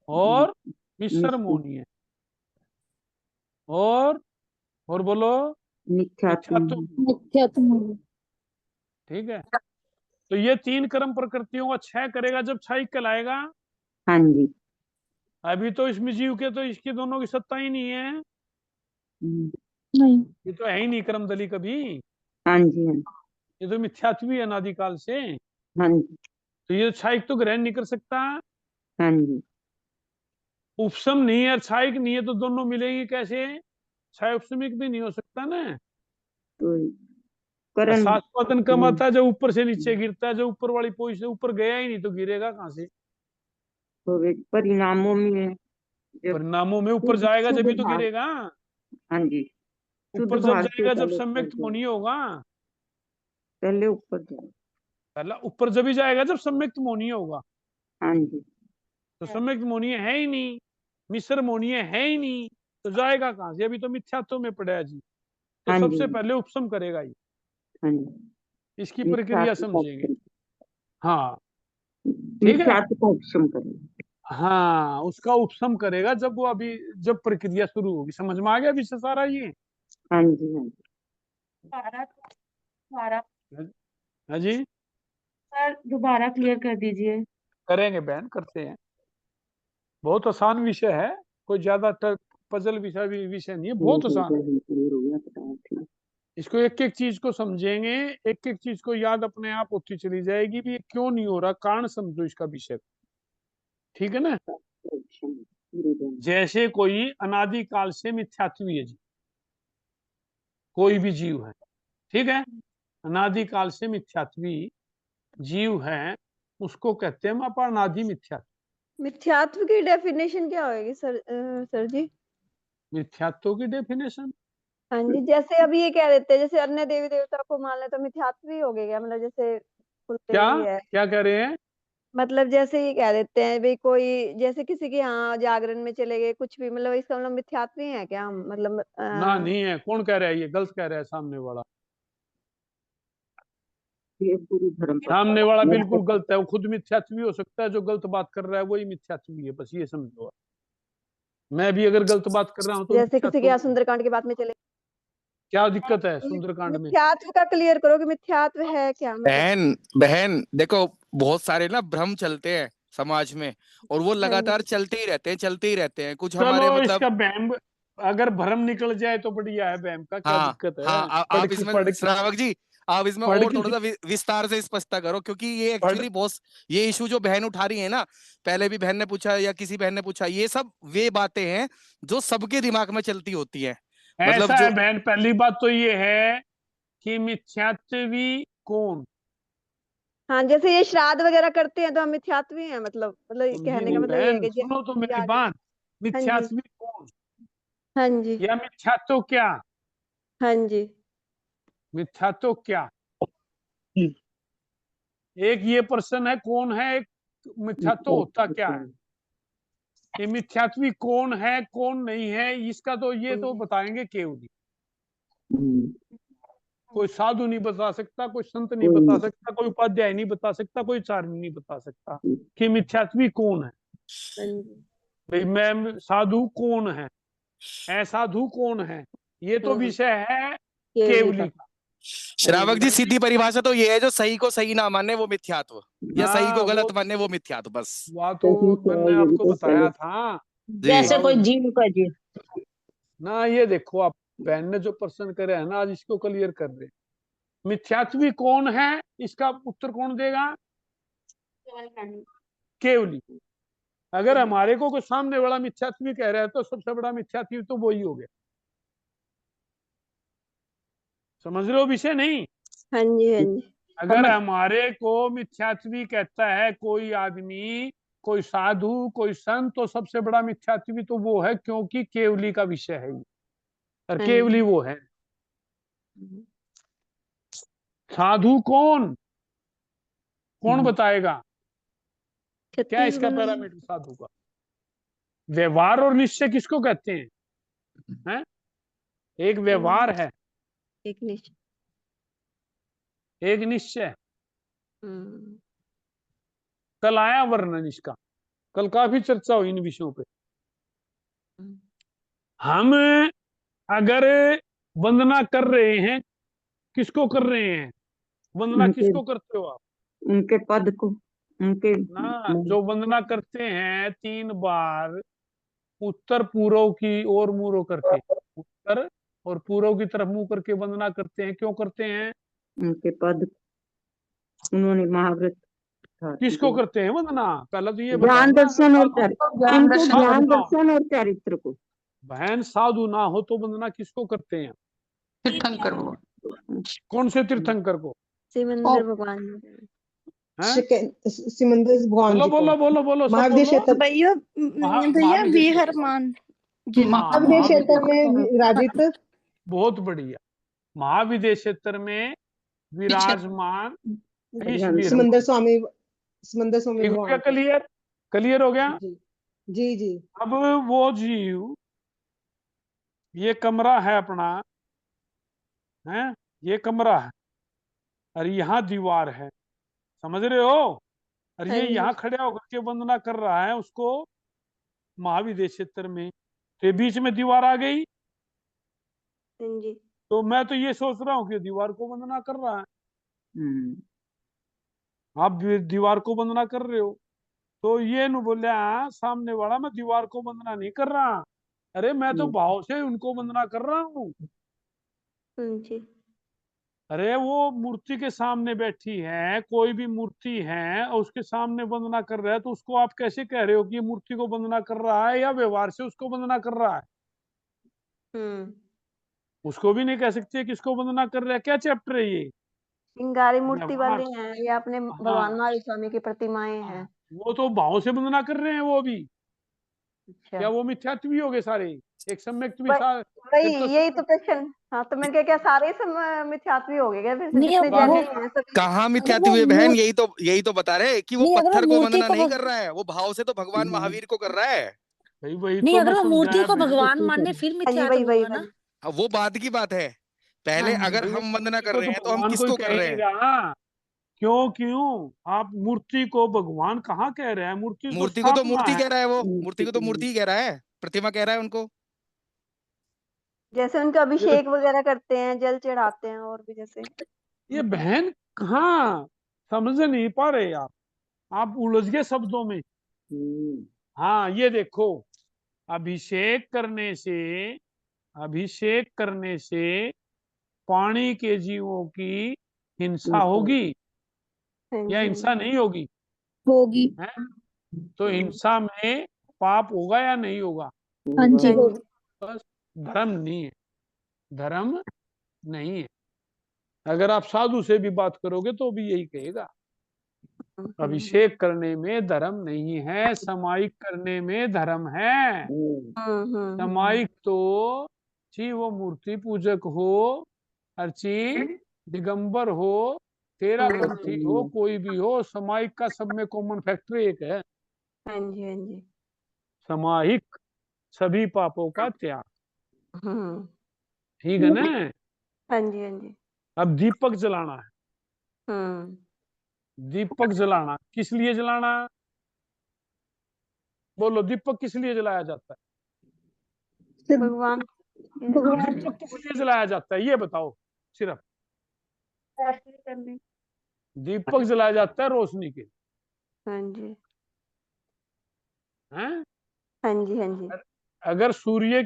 और मिश्र मोहनी है, और बोलो मिथ्यात्म। मिथ्यात्म। ठीक है। तो ये तीन कर्म प्रकृतियों का छह करेगा जब छाई कहलाएगा। हाँ जी, अभी तो इसमें जीव के तो इसकी दोनों की सत्ता ही नहीं है, नहीं। ये तो है ही नहीं कर्मदली कभी, हाँ जी, हाँ ये तो मिथ्यात्वी है अनादिकाल से। हाँ जी, तो ये छाइक तो ग्रहण नहीं कर सकता। हाँ जी। उपसम नहीं है और छाइक नहीं है तो दोनों मिलेगी कैसे? छाय उपसमिक भी नहीं हो सकता ना। तो करण। सास्पदन का मत है जो ऊपर से नीचे गिरता है, जो ऊपर वाली पोजीशन ऊपर गया ही नहीं तो गिरेगा कहां से? तो वे परिणामों में जब परिणामों में ऊपर जाएगा जब ही तो भाव। गिरेगा। हाँ जी, शुद्ध ऊपर जब भाव से जाएगा जब पहले ऊपर सम्यक्त जाए, मोनी होगा। पहले ऊपर जाए। पहला ऊपर जब ही जाएगा जब सम्यक्त मोनी होगा। हाँ जी, तो सम्यक्त मोनी है ही नहीं, मिश्र मोनी है ही नहीं, तो जाएगा कहां से? अभी तो मिथ्यात्व में पड़ा है जी। तो हाँ सबसे जी, पहले उपसम करेगा ये, हाँ जी। इसकी प्रक्रिया समझेंगे। हाँ, ठीक है। मिथ्यात्व का उपशम करें। हाँ, उसका उपसम करेगा जब वो अभी जब प्रक्रिया शुरू होगी। समझ में आ गया विषय सारा ये? हाँ जी, हाँ जी। दोबारा हाँ जी, सर दोबारा क्लियर कर दीजिए। करेंगे बहन, करते हैं। बहुत आसान विषय है, कोई ज्यादा पजल विषय नहीं है, बहुत आसान है। क्लियर हो गया, बताओ, ठीक। इसको एक एक चीज को समझेंगे, एक एक चीज को याद अपने आप होती चली जाएगी भी ये क्यों नहीं हो रहा, कारण समझो इसका विषय, ठीक है ना। जैसे कोई अनादिकाल से मिथ्यात्वी है जी, कोई भी जीव है, ठीक है, अनादिकाल से मिथ्यात्वी जीव है, उसको कहते हैं हम अपरनादि मिथ्यात्व। मिथ्यात्व की डेफिनेशन क्या होगी सर जी? मिथ्यात्व की डेफिनेशन? हाँ जी, जैसे अभी ये कह देते हैं जैसे अन्य देवी देवता को मान ले तो मिथ्यात्व ही हो गया क्या? मतलब जैसे क्या कुलदेवी है, क्या कह रहे हैं? मतलब जैसे ये कह देते हैं भाई कोई जैसे किसी के यहाँ जागरण में चले गए कुछ भी, मतलब इसका मतलब मिथ्यात्व ही है क्या हम? मतलब ना, नहीं है। कौन कह रहा है? ये गलत कह रहा है सामने वाला। ये पूरी धर्म सामने वाला बिल्कुल गलत है, वो खुद मिथ्यात्वी हो सकता है, जो गलत बात कर रहा है वही मिथ्यात्वी है, बस ये समझो। मैं भी अगर गलत बात कर रहा हूँ तो जैसे किसी के यहाँ मिथ्यात्व। सुंदरकांड की बात में चले क्या दिक्कत है सुंदरकांड में? मिथ्यात्व का क्लियर करो कि मिथ्यात्व है क्या मतलब? बहन बहन देखो, बहुत सारे ना भ्रम चलते हैं समाज में, और वो हाँ लगातार जी। चलते ही रहते हैं। कुछ चलो हमारे मतलब इसका बैम अगर भ्रम निकल जाए तो बढ़िया है, बैम का क्या हाँ दिक्कत है? हाँ, आप इसमें पढ़ श्रावक जी, आप इसमें पढ़ और थोड़ा के सा विस्तार से स्पष्टता करो, क्योंकि ये पढ़ एक्चुअली बहुत, ये इशू जो बहन उठा रही है ना, पहले भी बहन ने पूछा या किसी बहन ने पूछा, ये सब वे बातें हैं जो सबके दिमाग में चलती होती हैं। मतलब ऐसा है जो बहन, पहली बात तो ये है कि मिथ्यात्वी कौन? हाँ, जैसे ये श्राद्ध वगैरह करते हैं तो हम मिथ्यात्वी हैं, मतलब समझी कहने का नहीं मतलब ये है बहन, कि सुनो तो ये मेरी आगे। बात। हाँ जी, मिथ्यात्वी कौन हाँ जी, या मिथ्यात्व क्या? हाँ जी, मिथ्यात्व क्या? एक ये प्रश्न है कौन है, एक मिथ्यात्व होता क्या है। ये मिथ्यात्वी कौन है कौन नहीं है, इसका तो ये हाँ तो जी, बताएंगे केवली। कोई साधु नहीं बता सकता, कोई संत नहीं कोई बता सकता, कोई उपाध्याय नहीं बता सकता, कोई चारणी नहीं बता सकता कि मिथ्यात्वी कौन है। हाँ जी। भाई मैं साधु कौन है, असाधु कौन है, ये तो विषय है केवली केवली का। का। श्रावक जी, सीधी परिभाषा तो ये है, जो सही को सही ना माने वो मिथ्यात्व, या सही को हाँ गलत माने वो मिथ्यात्व, बस। वो तो मैंने आपको बताया था। जी जैसे कोई जीव का जीव। ना ये देखो, आप बहन ने जो प्रश्न करे है ना, आज इसको क्लियर कर दे। मिथ्यात्वी कौन है, इसका उत्तर कौन देगा? केवली। अगर हमारे को कोई सामने बड़ा मिथ्यात्वी कह रहा है तो सबसे बड़ा मिथ्यात्वी तो वही हो गया। समझ रहे हो विषय नहीं? हाँ जी, हाँ जी, अगर हमारे को मिथ्यात्वी कहता है कोई आदमी, कोई साधु, कोई संत, तो सबसे बड़ा मिथ्यात्वी तो वो है, क्योंकि केवली का विषय है ये, और हाँ केवली जी। वो है। साधु कौन कौन बताएगा? क्या इसका छत्तीसगढ़ में पैरामीटर साधु का? व्यवहार और निश्चय किसको कहते हैं? हैं? एक व्यवहार है, एक निश्चय। एक निश्चय। हम्म, कल आया वर्णन इसका, कल काफी चर्चा हुई इन विषयों पे। हम अगर वंदना कर रहे हैं, किसको कर रहे हैं वंदना? उनके किसको करते हो आप? उनके पद को, उनके ना, जो वंदना करते हैं 3 बार, उत्तर पूर्व की ओर मुंह करके, उत्तर और पूर्व की तरफ मुंह करके वंदना करते हैं। क्यों करते हैं? उनके पद, उन्होंने महाव्रत किसको करते हैं वंदना? पहले तो ये बताओ ज्ञान ना। दर्शन और उनके साधु ज्ञान ना हो, दर्शन और चरित्र को। बहन साधु ना हो तो वंदना किसको करते हैं? तीर्थंकर को। कौन से तीर्थंकर को? सिमंदर भगवान जी। हैं? सिमंदर भगवान बोलो जी को बोलो बोलो बोलो, सब महाविद्य बोलो। क्षेत्र, भैया भैया महाविद्य क्षेत्र। विहरमान महाविद्य क्षेत्र में विराजित। बहुत बढ़िया। महाविद्य क्षेत्र में विराजमान ईश सिमंदर वीरमान। स्वामी, सिमंदर स्वामी ठीक हो गया? भगवान को। क्लियर? क्लियर हो गया? जी जी जी। अब वो जीव, ये कमरा है अपना, है ये कमरा है, और यहाँ दीवार है, समझ रहे हो? और हाँ ये जी, यहाँ खड़ा होकर के वंदना कर रहा है उसको महाविद्य क्षेत्र में, तो ये बीच में दीवार आ गई। हाँ जी। तो मैं तो ये सोच रहा हूँ कि दीवार को वंदना कर रहा है, आप भी दीवार को वंदना कर रहे हो। तो ये न बोले सामने वाला, मैं दीवार को वंदना नहीं कर रहा, अरे मैं तो भाव से उनको वंदना कर रहा हूँ। हाँ जी। अरे वो मूर्ति के सामने बैठी है, कोई भी मूर्ति है और उसके सामने वंदना कर रहा है, तो उसको आप कैसे कह रहे हो कि ये मूर्ति को वंदना कर रहा है या व्यवहार से उसको वंदना कर रहा है? उसको भी नहीं कह सकते किसको वंदना कर रहा है। क्या चैप्टर है ये? श्रृंगारी मूर्ति वाले व्यवहार। हैं, ये अपने भगवान हाँ, महावीर स्वामी की प्रतिमाएं हैं। वो तो भाव से वंदना कर रहे हैं वो भी। अच्छा, क्या वो मिथ्यात्वी हो गए सारे? एक सम्यक भी वही यही तो प्रश्न। हाँ, तो मैंने क्या सारे मिथ्यात्वी हो गए क्या? फिर से जितने जैनी हैं सभी कहाँ मिथ्यात्वी हुए बहन? यही तो बता रहे कि वो पत्थर को वंदना नहीं कर रहा है, वो भाव से तो भगवान महावीर को कर रहा है। भाई वही नहीं, तो अगर मैं वो मूर्ति समझाया को बहन। भगवान माने फिर हाँ जी, मिथ्यात्व वही हुआ ना। अब वो बाद की बात है, पहले हाँ जी। अगर हम वंदना कर को रहे तो हैं तो हम भगवान कोई किसको कह कर ही रहे नहीं हैं? रहा। क्यों क्यों आप मूर्ति को भगवान कहाँ कह रहे हैं? मूर्ति तो मूर्ति को तो स्थापना मूर्ति है। कह रहा है, वो मूर्ति को तो मूर्ति ही कह रहा है, प्रतिमा कह रहा है उनको। जैसे उनका ये अभिषेक वगैरह करते हैं, जल चढ़ाते हैं और भी जैसे। ये बहन कहाँ समझ नहीं पा रहे आप उलझ गए शब्दों में। हाँ ये देखो, अभिषेक करने से पानी के जीवों की हिंसा होगी हाँ या जी, हिंसा नहीं होगी? होगी। है? तो हिंसा में पाप होगा या नहीं होगा? हाँ जी हाँ होगी। जी, बस धर्म नहीं है, धर्म नहीं है। अगर आप साधु से भी बात करोगे तो भी यही कहेगा, अभिषेक करने में धर्म नहीं है, समायिक करने में धर्म है। समायिक तो ची वो मूर्ति पूजक हो, अर्ची दिगंबर हो, तेरा पंथी हो, कोई भी हो, समायिक का सब में कॉमन फैक्टर एक है, हाँ जी, हाँ जी, समाहिक सभी पापों का त्याग। हम्म, ठीक है ना? हाँ जी, हाँ जी, अब दीपक जलाना है। हम्म, दीपक जलाना किस लिए जलाना? बोलो, दीपक किस लिए जलाया जाता भगवान है? भगवान दीपक किस लिए जलाया जाता है ये बताओ सिर्फ। आरती करने। दीपक जलाया जाता है रोशनी के, हाँ जी, हैं? हाँ जी, हाँ जी, अगर सूर्य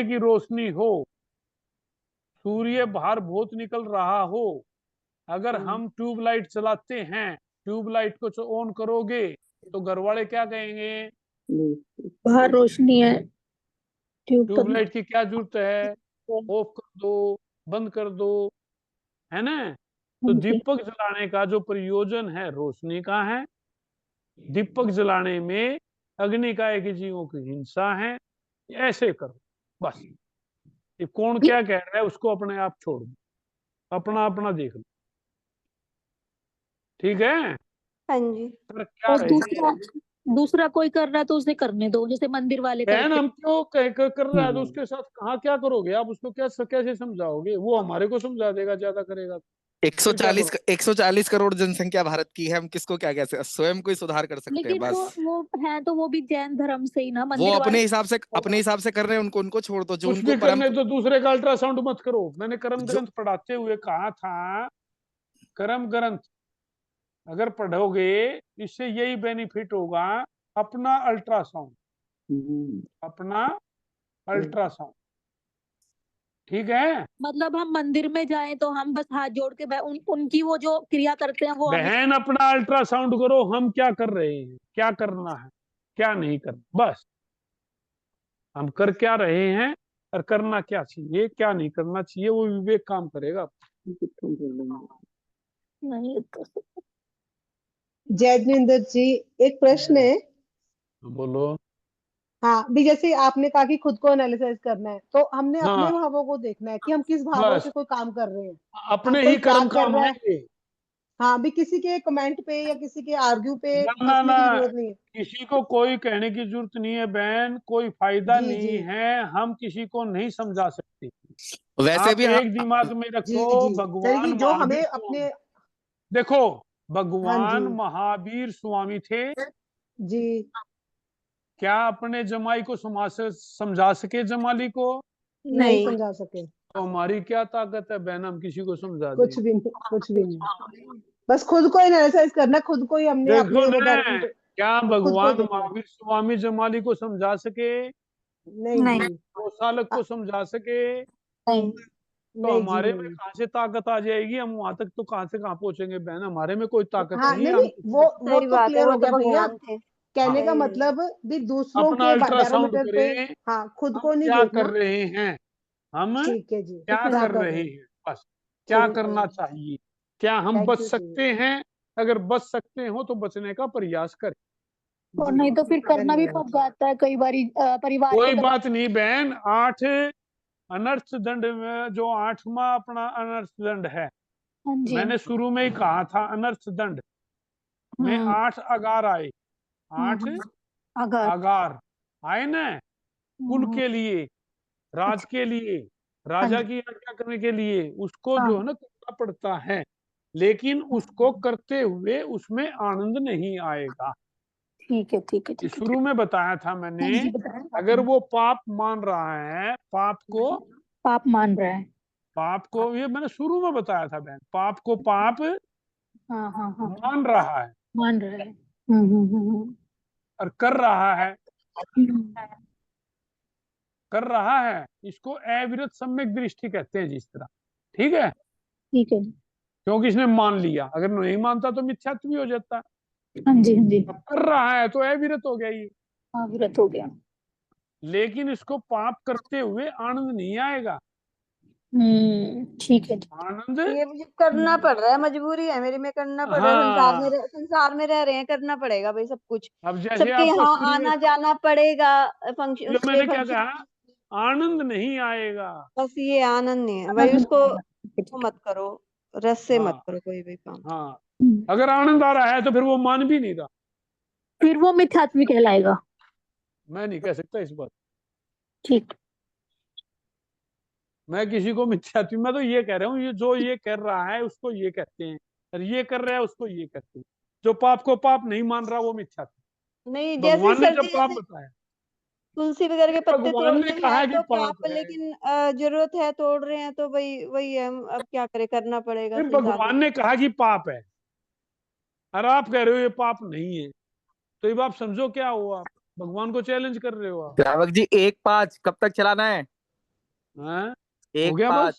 की रोशनी हो, सूर्य बाहर बहुत निकल रहा हो, अगर हम ट्यूबलाइट चलाते हैं, ट्यूबलाइट को ऑन करोगे तो घर वाले क्या कहेंगे? बाहर रोशनी है, ट्यूब बंद। ट्यूबलाइट की क्या जरूरत है, ऑफ कर दो, बंद कर दो, है ना? तो हाँ जी। दीपक जलाने का जो प्रयोजन है रोशनी का है। दीपक जलाने में अग्निकाय के जीवों की हिंसा है। ऐसे करो बस। ये कौन क्या कह रहा है उसको अपने आप छोड़ दो, अपना अपना देख लो। ठीक है? हाँ जी, पर क्या और रहे दूसरा दूसरा कोई कर रहा है तो उसे करने दो, जैसे मंदिर वाले बहन, करते। हम क्यों कर रहा है तो उसके साथ कहाँ क्या करोगे आप? उसको कैसे समझाओगे? वो हमारे को समझा देगा ज्यादा करेगा तो। फिर क्या 140 करोगे? 140 करोड़ जनसंख्या भारत की है, हम किसको क्या कह सकते हैं? स्वयं को ही सुधार कर सकते हैं लेकिन बस। वो है तो वो भी जैन धर्म से ही ना, वो मंदिर अपने वाले। हिसाब से कर रहे हैं, उनको छोड़ दो। जो कुछ उनको भी परम करने तो दूसरे का अल्ट्रासाउंड मत करो। मैंने कर्म जो ग्रंथ पढ़ाते हुए कहा था, कर्म ग्रंथ अगर पढ़ोगे इससे यही बेनिफिट होगा, अपना अल्ट्रासाउंड। ठीक है मतलब हम मंदिर में जाएं तो हम बस हाथ जोड़ के उनकी वो जो क्रिया करते हैं वो हमें। बहन, अपना अल्ट्रासाउंड करो, हम क्या कर रहे हैं, क्या करना है, क्या नहीं करना, बस हम कर क्या रहे हैं और करना क्या चाहिए, क्या नहीं करना चाहिए, वो विवेक काम करेगा। नहीं जैजनिंदर जी, एक प्रश्न है। बोलो। हाँ, भी जैसे आपने कहा कि खुद को एनालिसिस करना है, तो हमने अपने हाँ भावों को देखना है कि हम किस भावों बस, से कोई काम कर रहे हैं। हाँ, अपने कोई ही कर्म त्याग कर काम रहा है। आएंगे। हाँ, भी किसी के कमेंट पे या किसी के आर्ग्यू पे ना ना हंसने ना, की जरूरत नहीं है। किसी को कोई कहने की जरूरत नहीं है बहन, कोई फायदा जी नहीं जी है, हम किसी को नहीं समझा सकते। वैसे आप भी एक दिमाग में जी रखो, जी चलिए भगवान कि जो महावीर हमें स्वामी, अपने। देखो हाँ जी भगवान महावीर स्वामी थे, जी। क्या अपने जमाई को समझा सके जमाली को? नहीं नहीं, समझा सके। तो हमारी क्या ताकत है बहन, हम किसी को समझा कुछ दें? भी नहीं, कुछ भी नहीं। बस खुद को एनालिसिस करना, खुद को ही हमने देखो अपने वो ना, धर्म क्या खुद को ही भगवान देखना है। महावीर स्वामी जमाली को समझा सके? नहीं नहीं, जी। गोसालक को समझा सके? नहीं, तो नहीं जी हमारे में नहीं। कहाँ से ताकत आ जाएगी? हम वहां तक तो कहाँ से कहाँ पहुंचेंगे बहन? हमारे में कोई ताकत हाँ नहीं है, नहीं हम नहीं, किसी वो को। वो सही तो बात है, क्लियर वो हो तो गया भैया। भगवान थे। हाँ, कहने का सही है। मतलब भी दूसरों अपना के अल्ट्रासाउंड बैरोमीटर पे। करें, हाँ, खुद हम को नहीं क्या कर देखना। रहे हैं, हम ठीक है जी, क्या क्या कर कर रहे रहे हैं। हैं, बस क्या ठीक करना है। चाहिए, क्या हम थैंक बच यू जी। सकते हैं? अगर बच सकते हो तो बचने का प्रयास करें। और जी नहीं तो फिर करना भी धन्यवाद। पड़ जाता है कई बारी परिवार के कोई तरफ। बात नहीं बहन, 8 अनर्थ दंड में जो 8वां अपना अनर्थ दंड है, हाँ जी। मैंने शुरू में ही कहा था, अनर्थ दंड में 8 अगार आए, 8 अगर अगार आए ना, कुल हम्म, के लिए, राज अच्छा। के लिए, हाँ राजा जी। की आज्ञा करने के लिए उसको हाँ जो है ना करना पड़ता है, लेकिन उसको करते हुए उसमें आनंद नहीं आएगा। ठीक है ठीक है ये ठीक है शुरू में बताया था हाँ मैंने, जी बताया अगर वो पाप मान रहा है, पाप मान रहा है को ये मैंने शुरू में बताया था बहन, पाप को पाप हाँ हाँ हाँ मान रहा है मान रहा है और कर रहा है, हम्म, कर रहा है, इसको अविरत सम्यक दृष्टि कहते हैं जिस तरह, ठीक है, ठीक है क्योंकि इसने मान लिया, अगर नहीं मानता तो मिथ्यात्व भी हो जाता, हाँ जी अब कर रहा है तो अविरत हो गया ये। हाँ विरत हो गया लेकिन इसको पाप करते हुए आनंद नहीं आएगा, ठीक है आनंद ये मुझे करना पड़ रहा है, मजबूरी है मेरी में करना पड़ रहा है, हाँ, संसार में रह रहे हैं, करना पड़ेगा भाई सब कुछ, अब जैसे सबके आपको यहाँ शुरू में आना जाना पड़ेगा, फंक्शन जो उसके मैंने क्या फंक्शन, कहा, आनंद नहीं आएगा, बस ये आनंद नहीं है भाई, उसको वो मत करो, रस से मत हाँ करो कोई भी काम। हाँ, अगर आनंद आ रहा है तो फिर वो मान भी नहीं रहा, फिर वो मिथ्यात्व कहलाएगा मैं नहीं कह सकता इस बात, ठीक मैं किसी को मिथ्यात्व, मैं तो ये कह रहा हूँ, ये जो ये कर रहा है उसको ये कहते हैं, और ये कर रहा है उसको ये कहते हैं, जो पाप को पाप नहीं मान रहा वो मिथ्यात्व। नहीं, जैसे भगवान ने जब सर्दी पाप जैसे बताया, तुलसी वगैरह के पत्ते भगवान ने तोड़ते कहा हैं कि तो पाप पाप, है, लेकिन जरूरत है तोड़ रहे हैं तो वही वही है, अब क्या करे, करना पड़ेगा फिर संसार में। भगवान ने कहा कि पाप है, और आप कह रहे हो ये पाप नहीं है, तो ये आप समझो क्या हुआ, आप भगवान को चैलेंज कर रहे हो आप, श्रावक जी 1-5 कब तक चलाना है? हैं? हो एक गया पाँच बस।